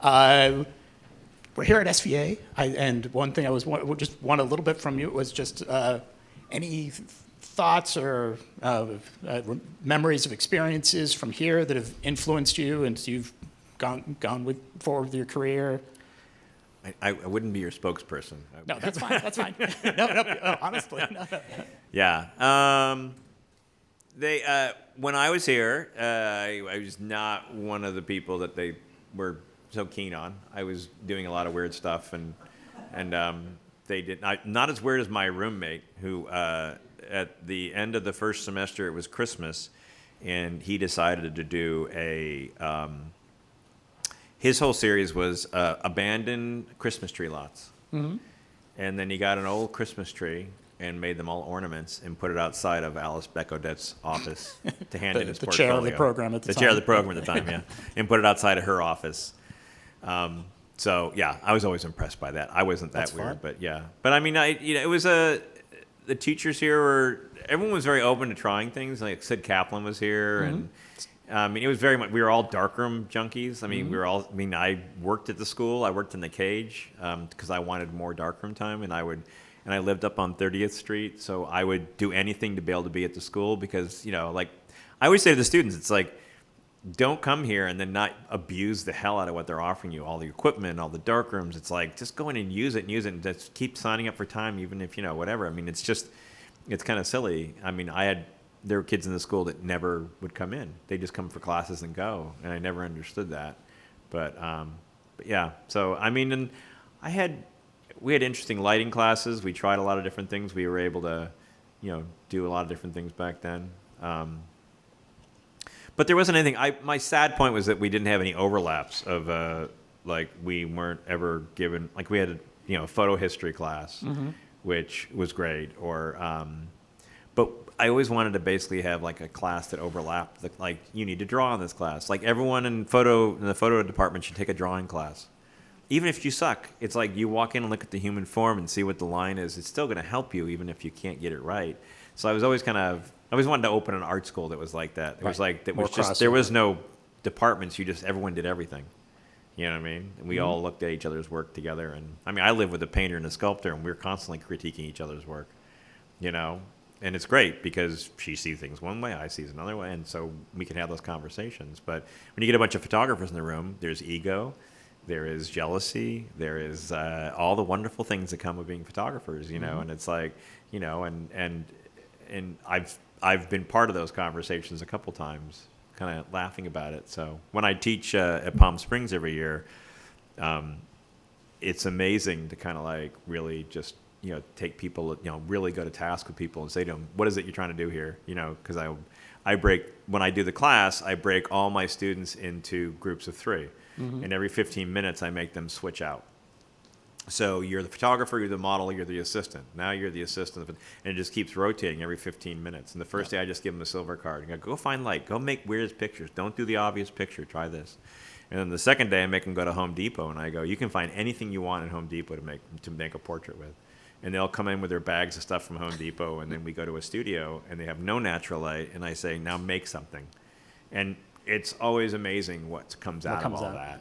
We're here at SVA, and one thing I just want a little bit from you was just any thoughts or memories of experiences from here that have influenced you and you've gone forward with your career. I wouldn't be your spokesperson. No, that's fine. That's fine. No, honestly. No. Yeah. When I was here, I was not one of the people that they were so keen on. I was doing a lot of weird stuff, and they did not as weird as my roommate, who at the end of the first semester, it was Christmas, and he decided to do his whole series was abandoned Christmas tree lots. Mm-hmm. And then he got an old Christmas tree and made them all ornaments and put it outside of Alice Beckodet's office to hand in his portfolio. The chair of the program at the time. The chair of the program at the time, yeah. And put it outside of her office. So, yeah, I was always impressed by that. I wasn't that That's weird, fun. but yeah. But, I mean, it was the teachers here everyone was very open to trying things. Like Sid Kaplan was here, mm-hmm. and it was very much, we were all darkroom junkies. I mean, mm-hmm. I worked at the school. I worked in the cage because I wanted more darkroom time, and I lived up on 30th Street, so I would do anything to be able to be at the school because, like, I always say to the students, it's like, don't come here and then not abuse the hell out of what they're offering you, all the equipment, all the dark rooms. It's like, just go in and use it and just keep signing up for time, even if, whatever. I mean, it's kind of silly. I mean, there were kids in the school that never would come in. They just come for classes and go. And I never understood that. But yeah, so, I mean, and we had interesting lighting classes. We tried a lot of different things. We were able to, do a lot of different things back then. But there wasn't anything. My sad point was that we didn't have any overlaps of we weren't ever given, like we had a photo history class, which was great. Or but I always wanted to basically have like a class that overlapped. Like you need to draw in this class. Like everyone in the photo department should take a drawing class. Even if you suck, it's like you walk in and look at the human form and see what the line is. It's still going to help you even if you can't get it right. So I always wanted to open an art school that was like that. It was like, there was no departments. Everyone did everything. You know what I mean? And we all looked at each other's work together. And I mean, I live with a painter and a sculptor, and we're constantly critiquing each other's work, And it's great because she sees things one way, I see it another way. And so we can have those conversations. But when you get a bunch of photographers in the room, there's ego. There is jealousy. There is all the wonderful things that come with being photographers, And it's like, and I've been part of those conversations a couple times, kind of laughing about it. So when I teach at Palm Springs every year, it's amazing to kind of like really just take people, really go to task with people and say to them, what is it you're trying to do here? Because when I do the class, I break all my students into groups of 3. And every 15 minutes, I make them switch out. So you're the photographer, you're the model, you're the assistant. Now you're the assistant, and it just keeps rotating every 15 minutes. And the first day, I just give them a silver card. And go find light. Go make weird pictures. Don't do the obvious picture. Try this. And then the second day, I make them go to Home Depot, and I go, you can find anything you want at Home Depot to make a portrait with. And they'll come in with their bags of stuff from Home Depot, and then we go to a studio, and they have no natural light, and I say, now make something. And it's always amazing what comes out of all that,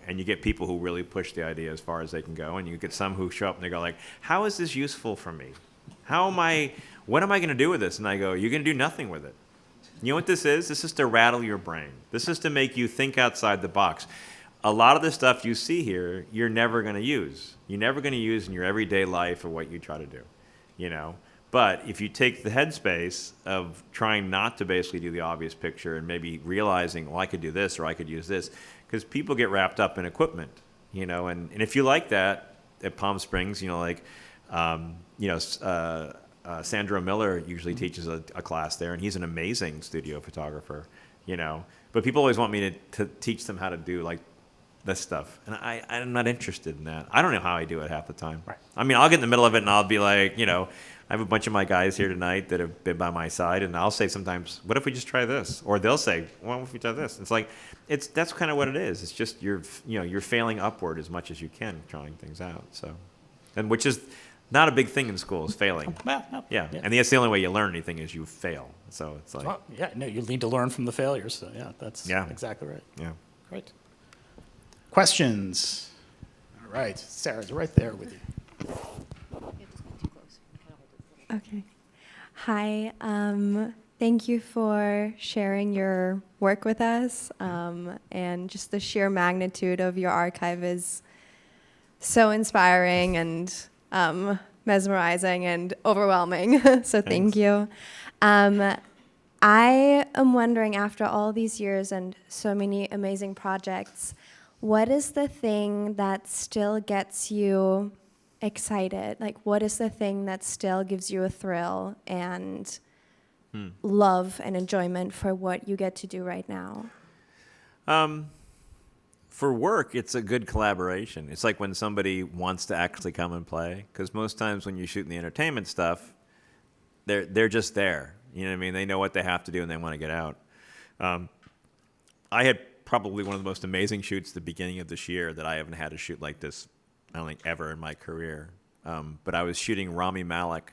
and you get people who really push the idea as far as they can go, and you get some who show up and they go like, how is this useful for me? What am I going to do with this? And I go, you're going to do nothing with it. You know what this is? This is to rattle your brain. This is to make you think outside the box. A lot of the stuff you see here, you're never going to use. You're never going to use in your everyday life or what you try to do, But if you take the headspace of trying not to basically do the obvious picture and maybe realizing, well, I could do this or I could use this, because people get wrapped up in equipment, and if you like that at Palm Springs, Sandro Miller usually teaches a class there, and he's an amazing studio photographer, But people always want me to teach them how to do like this stuff, and I'm not interested in that. I don't know how I do it half the time. Right. I mean, I'll get in the middle of it and I'll be like, I have a bunch of my guys here tonight that have been by my side, and I'll say sometimes, what if we just try this? Or they'll say, well, what if we try this? It's like, that's kind of what it is. It's just you're failing upward as much as you can trying things out. So, and which is not a big thing in school, is failing. Well, no. Yeah, and that's the only way you learn anything is you fail. So it's like, well, you need to learn from the failures. So that's exactly right. Yeah. Great. Questions? All right, Sarah's right there with you. Okay. Hi. Thank you for sharing your work with us. And just the sheer magnitude of your archive is so inspiring and mesmerizing and overwhelming. So thank you. I am wondering, after all these years and so many amazing projects, what is the thing that still gets you excited? Like, what is the thing that still gives you a thrill and love and enjoyment for what you get to do right now? For work, it's a good collaboration. It's like when somebody wants to actually come and play, because most times when you're shooting the entertainment stuff, they're just there. You know what I mean? They know what they have to do and they want to get out. I had probably one of the most amazing shoots at the beginning of this year that I haven't had a shoot like this, I don't think, ever in my career. But I was shooting Rami Malek,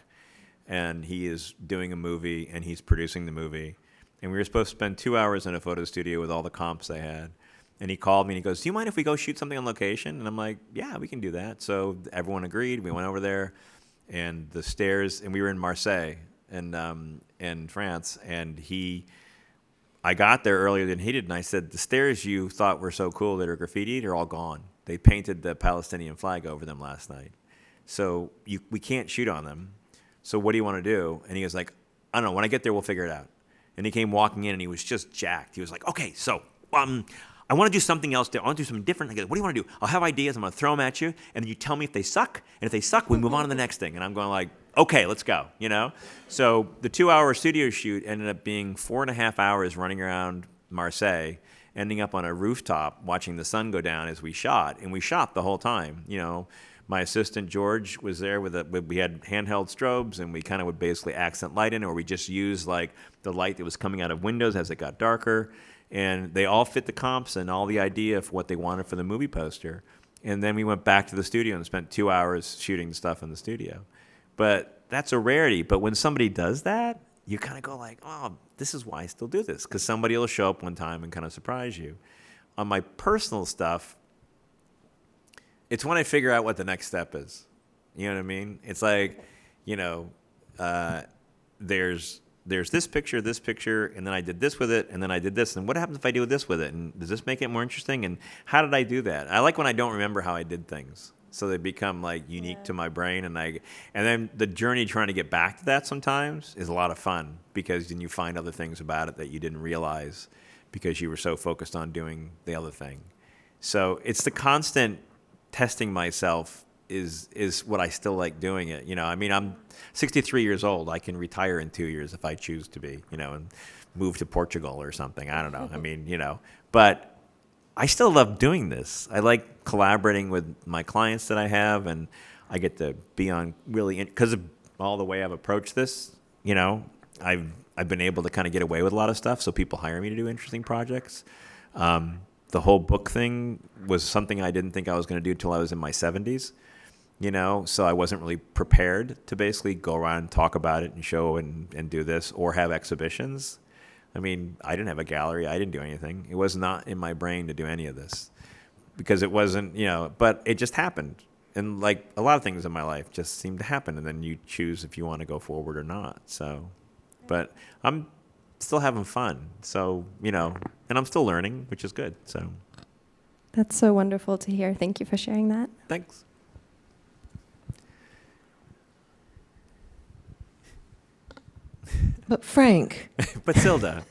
and he is doing a movie, and he's producing the movie. And we were supposed to spend 2 hours in a photo studio with all the comps they had. And he called me, and he goes, do you mind if we go shoot something on location? And I'm like, yeah, we can do that. So everyone agreed. We went over there, and the stairs, and we were in Marseille in France, and I got there earlier than he did, and I said, the stairs you thought were so cool that are graffitied are all gone. They painted the Palestinian flag over them last night. So we can't shoot on them. So what do you want to do? And he was like, I don't know. When I get there, we'll figure it out. And he came walking in, and he was just jacked. He was like, okay, so I want to do something else. I want to do something different. I go, what do you want to do? I'll have ideas. I'm going to throw them at you, and then you tell me if they suck. And if they suck, we move on to the next thing. And I'm going like, okay, let's go, you know? So the 2-hour studio shoot ended up being 4.5 hours running around Marseille, ending up on a rooftop watching the sun go down as we shot. And we shot the whole time, you know. My assistant, George, was there we had handheld strobes, and we kind of would basically accent light in, or we just use like the light that was coming out of windows as it got darker. And they all fit the comps and all the idea for what they wanted for the movie poster. And then we went back to the studio and spent 2 hours shooting stuff in the studio. But that's a rarity. But when somebody does that, you kind of go like, oh, this is why I still do this. Because somebody will show up one time and kind of surprise you. On my personal stuff, it's when I figure out what the next step is. You know what I mean? It's like, you know, there's this picture, and then I did this with it, and then I did this, and what happens if I do this with it? And does this make it more interesting? And how did I do that? I like when I don't remember how I did things, so they become like unique to my brain, and then the journey trying to get back to that sometimes is a lot of fun, because then you find other things about it that you didn't realize because you were so focused on doing the other thing. So it's the constant testing myself is what I still like doing it. You know, I mean, I'm 63 years old. I can retire in 2 years if I choose to be, you know, and move to Portugal or something. I don't know. I mean, you know, but I still love doing this. I like collaborating with my clients that I have, and I get to be on really, because of all the way I've approached this, you know, I've been able to kind of get away with a lot of stuff. So people hire me to do interesting projects. The whole book thing was something I didn't think I was going to do till I was in my 70s, you know, so I wasn't really prepared to basically go around and talk about it and show and do this or have exhibitions. I mean, I didn't have a gallery. I didn't do anything. It was not in my brain to do any of this because it wasn't, you know, but it just happened. And like a lot of things in my life just seem to happen, and then you choose if you want to go forward or not. So, but I'm still having fun. So, you know, and I'm still learning, which is good. So That's so wonderful to hear. Thank you for sharing that. thanks. But Frank, Bathilda.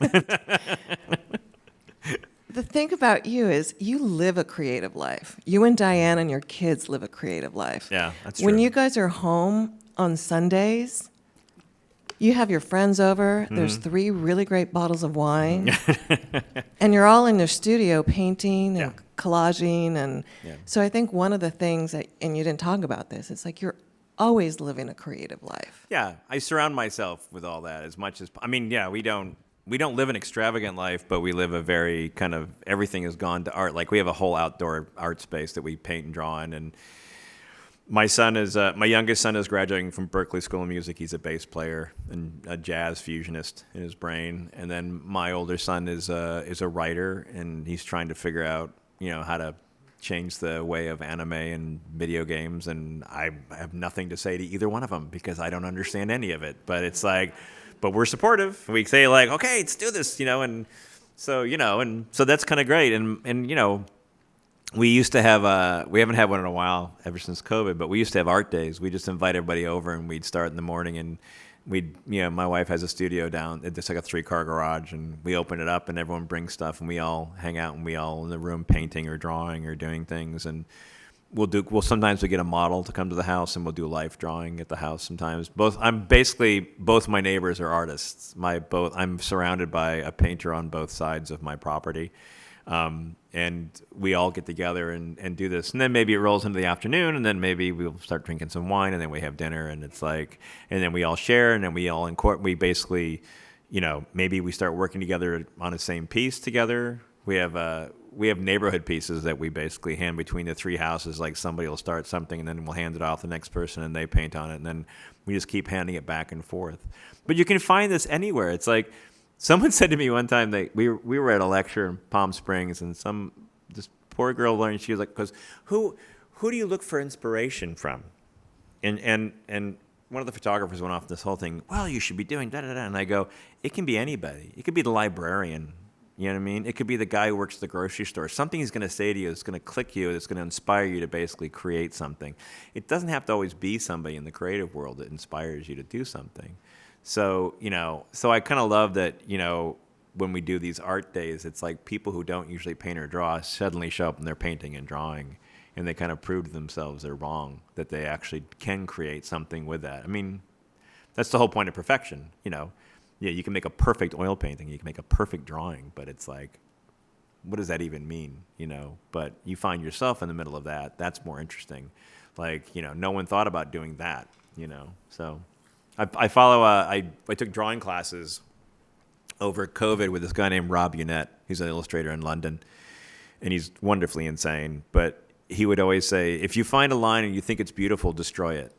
the thing about you is you live a creative life. You and Diane and your kids live a creative life. Yeah, that's When true. you guys are home on Sundays, you have your friends over, there's 3 really great bottles of wine, and you're all in your studio painting and Yeah. collaging. And Yeah. so I think one of the things that, and you didn't talk about this, it's like you're always living a creative life. Yeah, I surround myself with all that as much as I mean. Yeah, we don't live an extravagant life, but we live a very kind of everything has gone to art. Like we have a whole outdoor art space that we paint and draw in. And my youngest son is graduating from Berklee School of Music. He's a bass player and a jazz fusionist in his brain. And then my older son is a writer, and he's trying to figure out, you know, how to change the way of anime and video games, and I have nothing to say to either one of them because I don't understand any of it. But it's like, but we're supportive. We say like, okay, let's do this, you know, and so, you know, and so that's kind of great. And you know, we used to have we haven't had one in a while ever since COVID, but we used to have art days. We just invite everybody over, and we'd start in the morning, and my wife has a studio down. It's like a 3-car garage, and we open it up, and everyone brings stuff, and we all hang out, and we all in the room painting or drawing or doing things. And sometimes we get a model to come to the house, and we'll do life drawing at the house sometimes. Both my neighbors are artists. I'm surrounded by a painter on both sides of my property. And we all get together and do this. And then maybe it rolls into the afternoon, and then maybe we'll start drinking some wine, and then we have dinner, and it's like, and then we all share, and then we all we basically, you know, maybe we start working together on the same piece together. We have neighborhood pieces that we basically hand between the 3 houses. Like somebody will start something, and then we'll hand it off to the next person, and they paint on it, and then we just keep handing it back and forth. But you can find this anywhere. It's like, someone said to me one time that we were at a lecture in Palm Springs, and this poor girl learned. She was like, "Because who do you look for inspiration from?" And one of the photographers went off this whole thing. Well, you should be doing da da da. And I go, it can be anybody. It could be the librarian You know what I mean? It could be the guy who works at the grocery store. Something he's going to say to you that's going to click you, that's going to inspire you to basically create something. It doesn't have to always be somebody in the creative world that inspires you to do something. So, so I kind of love that, when we do these art days, it's like people who don't usually paint or draw suddenly show up and they're painting and drawing. And they kind of prove to themselves they're wrong, that they actually can create something with that. I mean, that's the whole point of perfection, Yeah, you can make a perfect oil painting, you can make a perfect drawing, but it's like, what does that even mean, But you find yourself in the middle of that. That's more interesting. Like, no one thought about doing that, So I follow, I took drawing classes over COVID with this guy named Rob Unett. He's an illustrator in London, and he's wonderfully insane. But he would always say, if you find a line and you think it's beautiful, destroy it.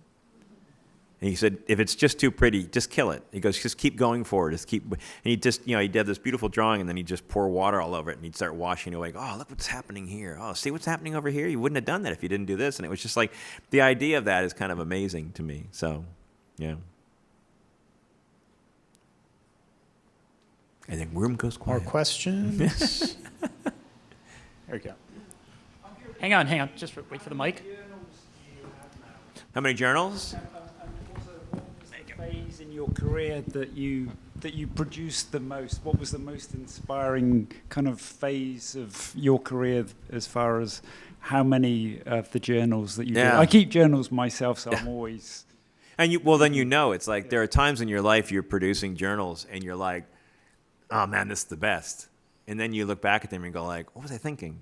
And he said, if it's just too pretty, just kill it. He goes, just keep going forward. And he just, he did this beautiful drawing, and then he'd just pour water all over it, and he'd start washing it away. Oh, look what's happening here. Oh, see what's happening over here? You wouldn't have done that if you didn't do this. And it was just like, the idea of that is kind of amazing to me. So, yeah. And then room goes quiet. More questions? There we go. Hang on. Just wait for the mic. How many journals? Phase in your career that you produced the most? What was the most inspiring kind of phase of your career as far as how many of the journals that you did? I keep journals myself, so I'm always... And then it's like there are times in your life you're producing journals and you're like, oh man, this is the best. And then you look back at them and go like, what was I thinking?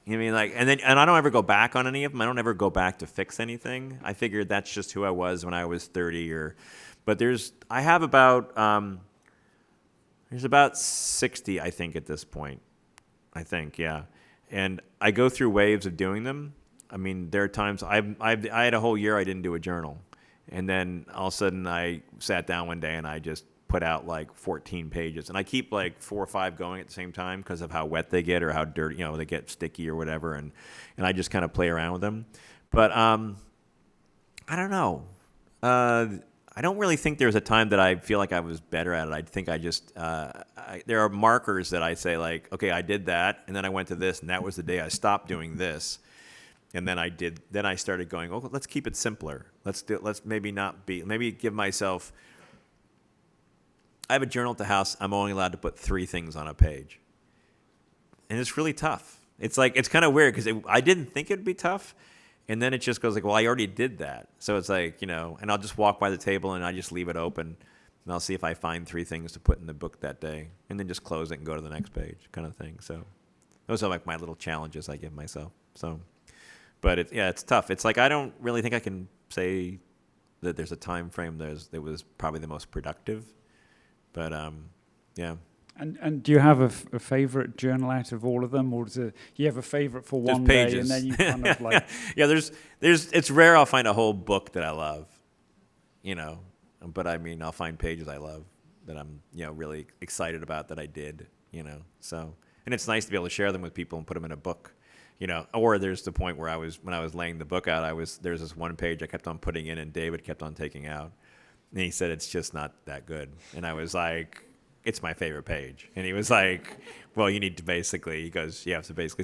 You know what I mean? Like, and I don't ever go back on any of them. I don't ever go back to fix anything. I figured that's just who I was when I was 30 but there's about 60, I think, at this point. I think, yeah. And I go through waves of doing them. I mean, there are times I had a whole year I didn't do a journal. And then all of a sudden I sat down one day and I just put out like 14 pages. And I keep like 4 or 5 going at the same time because of how wet they get or how dirty, they get sticky or whatever. And I just kind of play around with them. But I don't know. I don't really think there's a time that I feel like I was better at it. I think I just, there are markers that I say like, okay, I did that. And then I went to this and that was the day I stopped doing this. And then I started going, oh, let's keep it simpler. Let's maybe give myself, I have a journal at the house. I'm only allowed to put 3 things on a page. And it's really tough. It's like, it's kind of weird because I didn't think it'd be tough. And then it just goes like, well, I already did that. So it's like, and I'll just walk by the table and I just leave it open. And I'll see if I find 3 things to put in the book that day. And then just close it and go to the next page kind of thing. So those are like my little challenges I give myself. So, but it's tough. It's like, I don't really think I can say that there's a time frame that was probably the most productive. But, yeah. And do you have a favorite journal out of all of them, or you have a favorite for one day and then you kind of like... Yeah, it's rare I'll find a whole book that I love, but I mean, I'll find pages I love that I'm, really excited about that I did, so, and it's nice to be able to share them with people and put them in a book, or there's the point where when I was laying the book out, there's this one page I kept on putting in and David kept on taking out, and he said, it's just not that good, and I was like... It's my favorite page. And he was like, well, you have to basically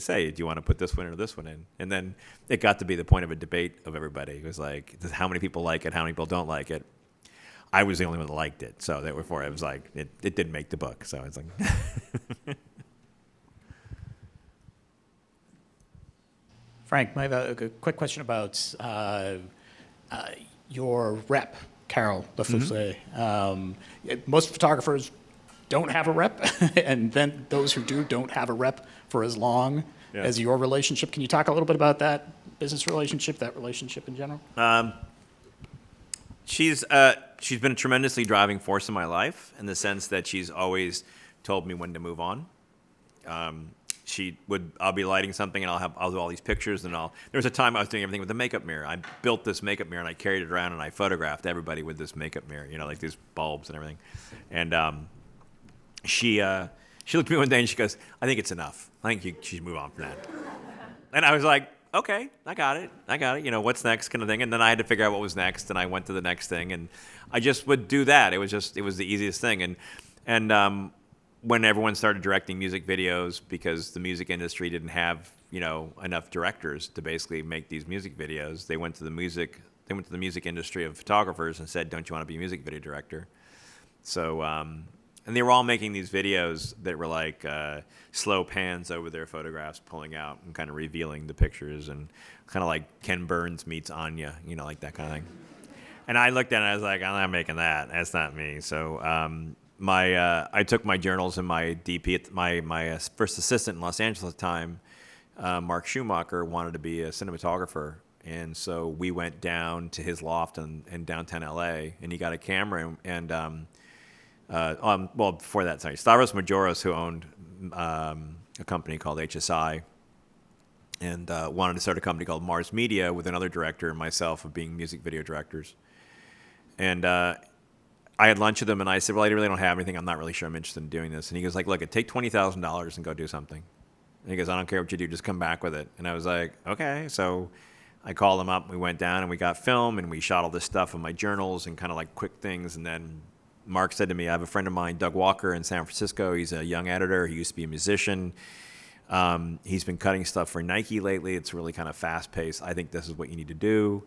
say, do you want to put this one or this one in? And then it got to be the point of a debate of everybody. It was like, how many people like it? How many people don't like it? I was the only one that liked it. So therefore, it was like, it didn't make the book. So it's like. Frank, I have a quick question about your rep, Carol Lefousse. Most photographers don't have a rep, and then those who do don't have a rep for as long as your relationship. Can you talk a little bit about that business relationship, that relationship in general? She's been a tremendously driving force in my life in the sense that she's always told me when to move on. I'll be lighting something and I'll do all these pictures and there was a time I was doing everything with the makeup mirror. I built this makeup mirror and I carried it around and I photographed everybody with this makeup mirror, like these bulbs and everything. And she looked at me one day and she goes, I think it's enough. I think you should move on from that. And I was like, okay, I got it. What's next kind of thing. And then I had to figure out what was next and I went to the next thing and I just would do that. It was the easiest thing. And when everyone started directing music videos, because the music industry didn't have, you know, enough directors to basically make these music videos, they went to the music industry of photographers and said, don't you want to be a music video director? So, and they were all making these videos that were like slow pans over their photographs, pulling out and kind of revealing the pictures, and kind of like Ken Burns meets Anya, you know, like that kind of thing. And I looked at it and I was like, I'm not making that. That's not me. So I took my journals and my DP, my first assistant in Los Angeles at the time, Mark Schumacher, wanted to be a cinematographer. And so we went down to his loft in downtown LA, and he got a camera. And well, before that, sorry, Stavros Majoros, who owned a company called HSI, and wanted to start a company called Mars Media with another director and myself of being music video directors. And I had lunch with him, and I said, well, I really don't have anything. I'm not really sure I'm interested in doing this. And he goes, like, look, take $20,000 and go do something. And he goes, I don't care what you do, just come back with it. And I was like, okay. So I called him up, we went down, and we got film, and we shot all this stuff in my journals and kind of like quick things. And then Mark said to me, I have a friend of mine, Doug Walker, in San Francisco. He's a young editor. He used to be a musician. He's been cutting stuff for Nike lately. It's really kind of fast-paced. I think this is what you need to do.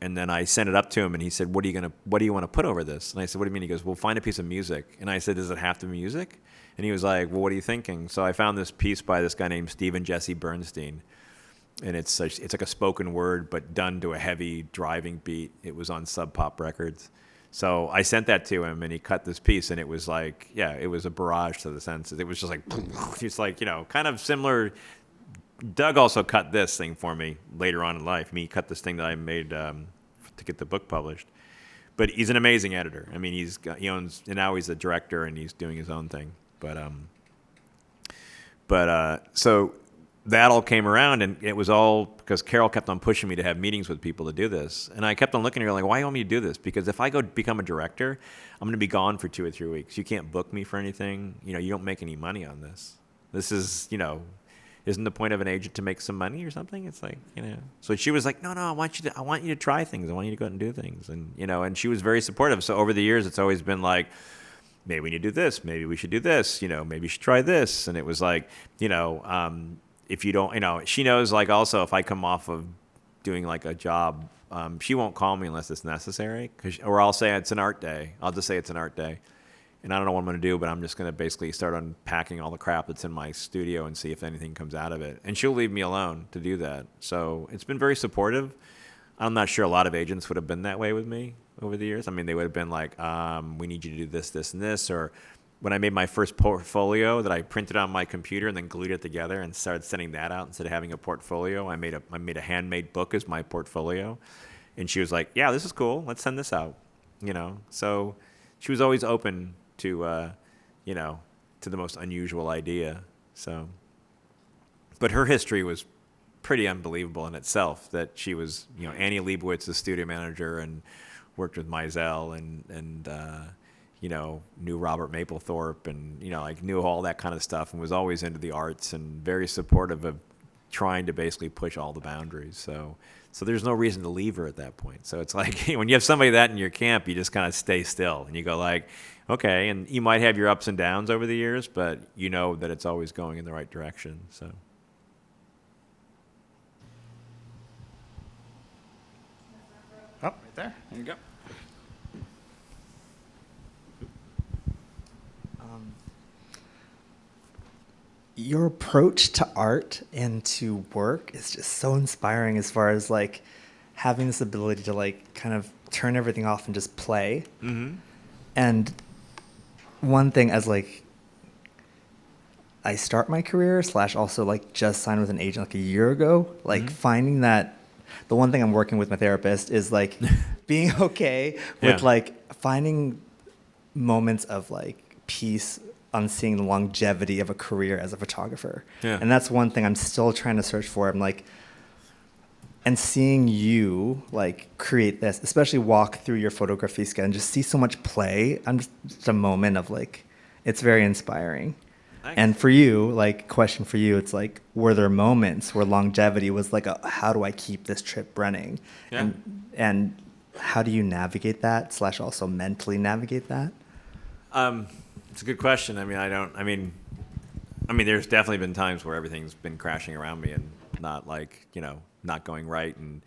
And then I sent it up to him, and he said, what do you want to put over this? And I said, what do you mean? He goes, well, find a piece of music. And I said, does it have to be music? And he was like, well, what are you thinking? So I found this piece by this guy named Stephen Jesse Bernstein. And it's like a spoken word, but done to a heavy driving beat. It was on Sub Pop Records. So I sent that to him, and he cut this piece, and it was like, yeah, it was a barrage to the senses. It was just like, it's like, you know, kind of similar. Doug also cut this thing for me later on in life. I mean, he cut this thing that I made to get the book published. But he's an amazing editor. I mean, he owns, and now he's a director, and he's doing his own thing. So that all came around, and it was all because Carol kept on pushing me to have meetings with people to do this. And I kept on looking at her like, why do you want me to do this? Because if I go become a director, I'm going to be gone for 2 or 3 weeks. You can't book me for anything. You know, you don't make any money on this. This is, you know, isn't the point of an agent to make some money or something? It's like, you know. So she was like, no, I want you to try things. I want you to go out and do things. And, you know, and she was very supportive. So over the years, it's always been like, maybe we need to do this. Maybe we should do this. You know, maybe you should try this. And it was like, you know, if you don't, you know, she knows, like, also if I come off of doing like a job, she won't call me unless it's necessary. Or I'll say it's an art day. I'll just say it's an art day. And I don't know what I'm going to do, but I'm just going to basically start unpacking all the crap that's in my studio and see if anything comes out of it. And she'll leave me alone to do that. So it's been very supportive. I'm not sure a lot of agents would have been that way with me over the years. I mean, they would have been like, we need you to do this, this, and this. Or when I made my first portfolio that I printed on my computer and then glued it together and started sending that out instead of having a portfolio, I made a handmade book as my portfolio. And she was like, yeah, this is cool. Let's send this out. You know, so she was always open to, you know, to the most unusual idea. So, but her history was pretty unbelievable in itself, that she was, you know, Annie Leibowitz's studio manager and worked with Mizell and you know, knew Robert Mapplethorpe and, you know, like knew all that kind of stuff and was always into the arts and very supportive of trying to basically push all the boundaries. So there's no reason to leave her at that point. So it's like when you have somebody that in your camp, you just kind of stay still and you go like, okay, and you might have your ups and downs over the years, but you know that it's always going in the right direction. So. Oh, right there. There you go. Your approach to art and to work is just so inspiring, as far as like having this ability to like kind of turn everything off and just play. Mm-hmm. And one thing, as like I start my career / also like just signed with an agent like a year ago, like mm-hmm. finding that the one thing I'm working with my therapist is like being okay with like finding moments of like peace on seeing the longevity of a career as a photographer. Yeah. And that's one thing I'm still trying to search for. I'm like, and seeing you like create this, especially walk through your Fotografiska and just see so much play. I'm just a moment of like, it's very inspiring. Thanks. And for you, like, question for you, it's like, were there moments where longevity was like, how do I keep this trip running? Yeah. And how do you navigate that / also mentally navigate that? It's a good question. I mean, there's definitely been times where everything's been crashing around me and not like, not going right, and,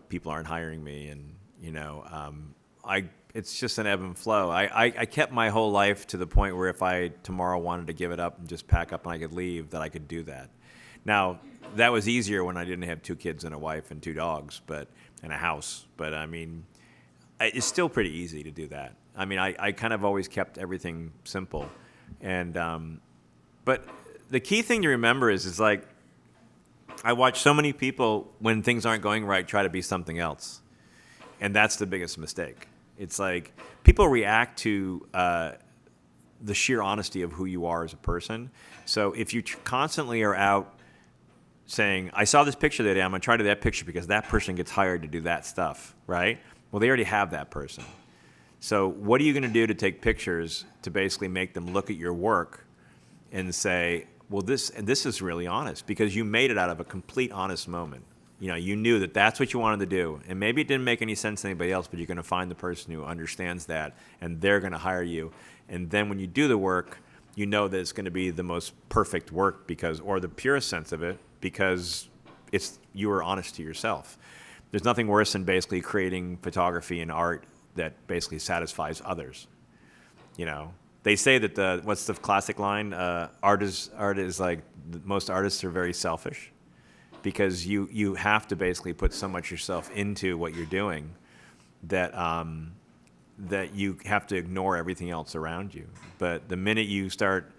people aren't hiring me, and, it's just an ebb and flow. I kept my whole life to the point where if I tomorrow wanted to give it up and just pack up and I could leave, that I could do that. Now, that was easier when I didn't have 2 kids and a wife and 2 dogs, and a house. But it's still pretty easy to do that. I kind of always kept everything simple. And, but the key thing to remember is like, I watch so many people, when things aren't going right, try to be something else. And that's the biggest mistake. It's like people react to the sheer honesty of who you are as a person. So if you constantly are out saying, I saw this picture today, I'm going to try to do that picture because that person gets hired to do that stuff, right? Well, they already have that person. So what are you going to do to take pictures to basically make them look at your work and say, well, this is really honest, because you made it out of a complete honest moment. You knew that that's what you wanted to do, and maybe it didn't make any sense to anybody else, but you're going to find the person who understands that, and they're going to hire you. And then when you do the work, you know that it's going to be the most perfect work, or the purest sense of it, because you were honest to yourself. There's nothing worse than basically creating photography and art that basically satisfies others. They say that what's the classic line? Art is like, most artists are very selfish, because you have to basically put so much yourself into what you're doing that that you have to ignore everything else around you. But the minute you start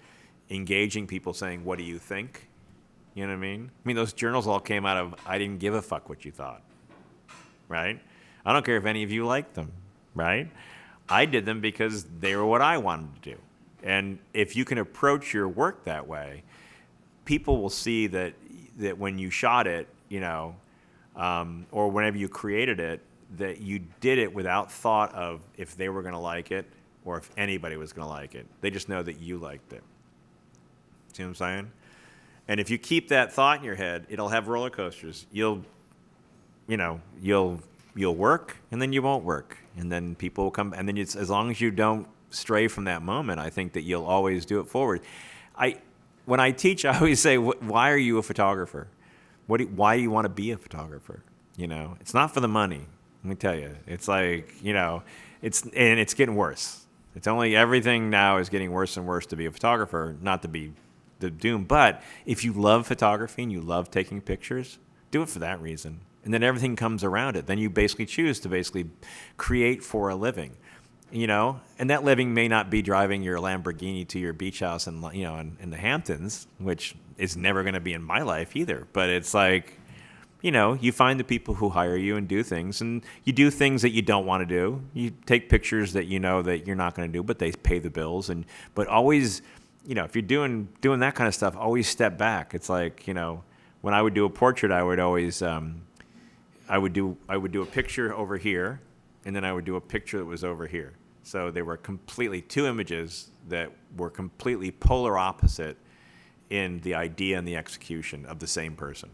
engaging people saying, what do you think? You know what I mean? Those journals all came out of, I didn't give a fuck what you thought, right? I don't care if any of you liked them, right? I did them because they were what I wanted to do. And if you can approach your work that way, people will see that when you shot it, or whenever you created it, that you did it without thought of if they were going to like it or if anybody was going to like it. They just know that you liked it. See what I'm saying? And if you keep that thought in your head, it'll have roller coasters. You'll work, and then you won't work, and then people will come, and then as long as you don't stray from that moment, I think that you'll always do it forward. When I teach, I always say, why are you a photographer? Why do you want to be a photographer? It's not for the money. Let me tell you. It's like, it's getting worse. Everything now is getting worse and worse to be a photographer, not to be the doom. But if you love photography and you love taking pictures, do it for that reason. And then everything comes around it. Then you basically choose to create for a living. And that living may not be driving your Lamborghini to your beach house in the Hamptons, which is never going to be in my life either. But it's like, you find the people who hire you and do things, and you do things that you don't want to do. You take pictures that you know that you're not going to do, but they pay the bills. But always, if you're doing that kind of stuff, always step back. It's like, when I would do a portrait, I would always, I would do a picture over here, and then I would do a picture that was over here. So they were completely 2 images that were completely polar opposite in the idea and the execution of the same person.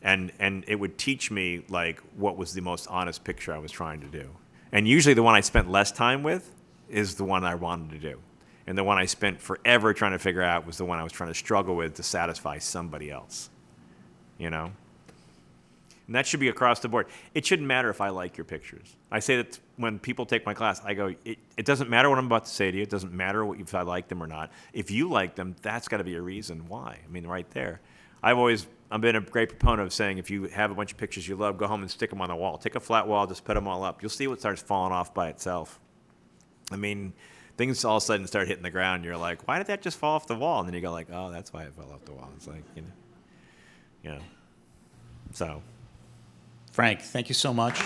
And it would teach me like what was the most honest picture I was trying to do. And usually the one I spent less time with is the one I wanted to do. And the one I spent forever trying to figure out was the one I was trying to struggle with to satisfy somebody else. And that should be across the board. It shouldn't matter if I like your pictures. I say that when people take my class, I go, it doesn't matter what I'm about to say to you. It doesn't matter if I like them or not. If you like them, that's got to be a reason why. Right there. I've been a great proponent of saying, if you have a bunch of pictures you love, go home and stick them on the wall. Take a flat wall, just put them all up. You'll see what starts falling off by itself. Things all of a sudden start hitting the ground. You're like, why did that just fall off the wall? And then you go like, oh, that's why it fell off the wall. It's like, So. Frank, thank you so much.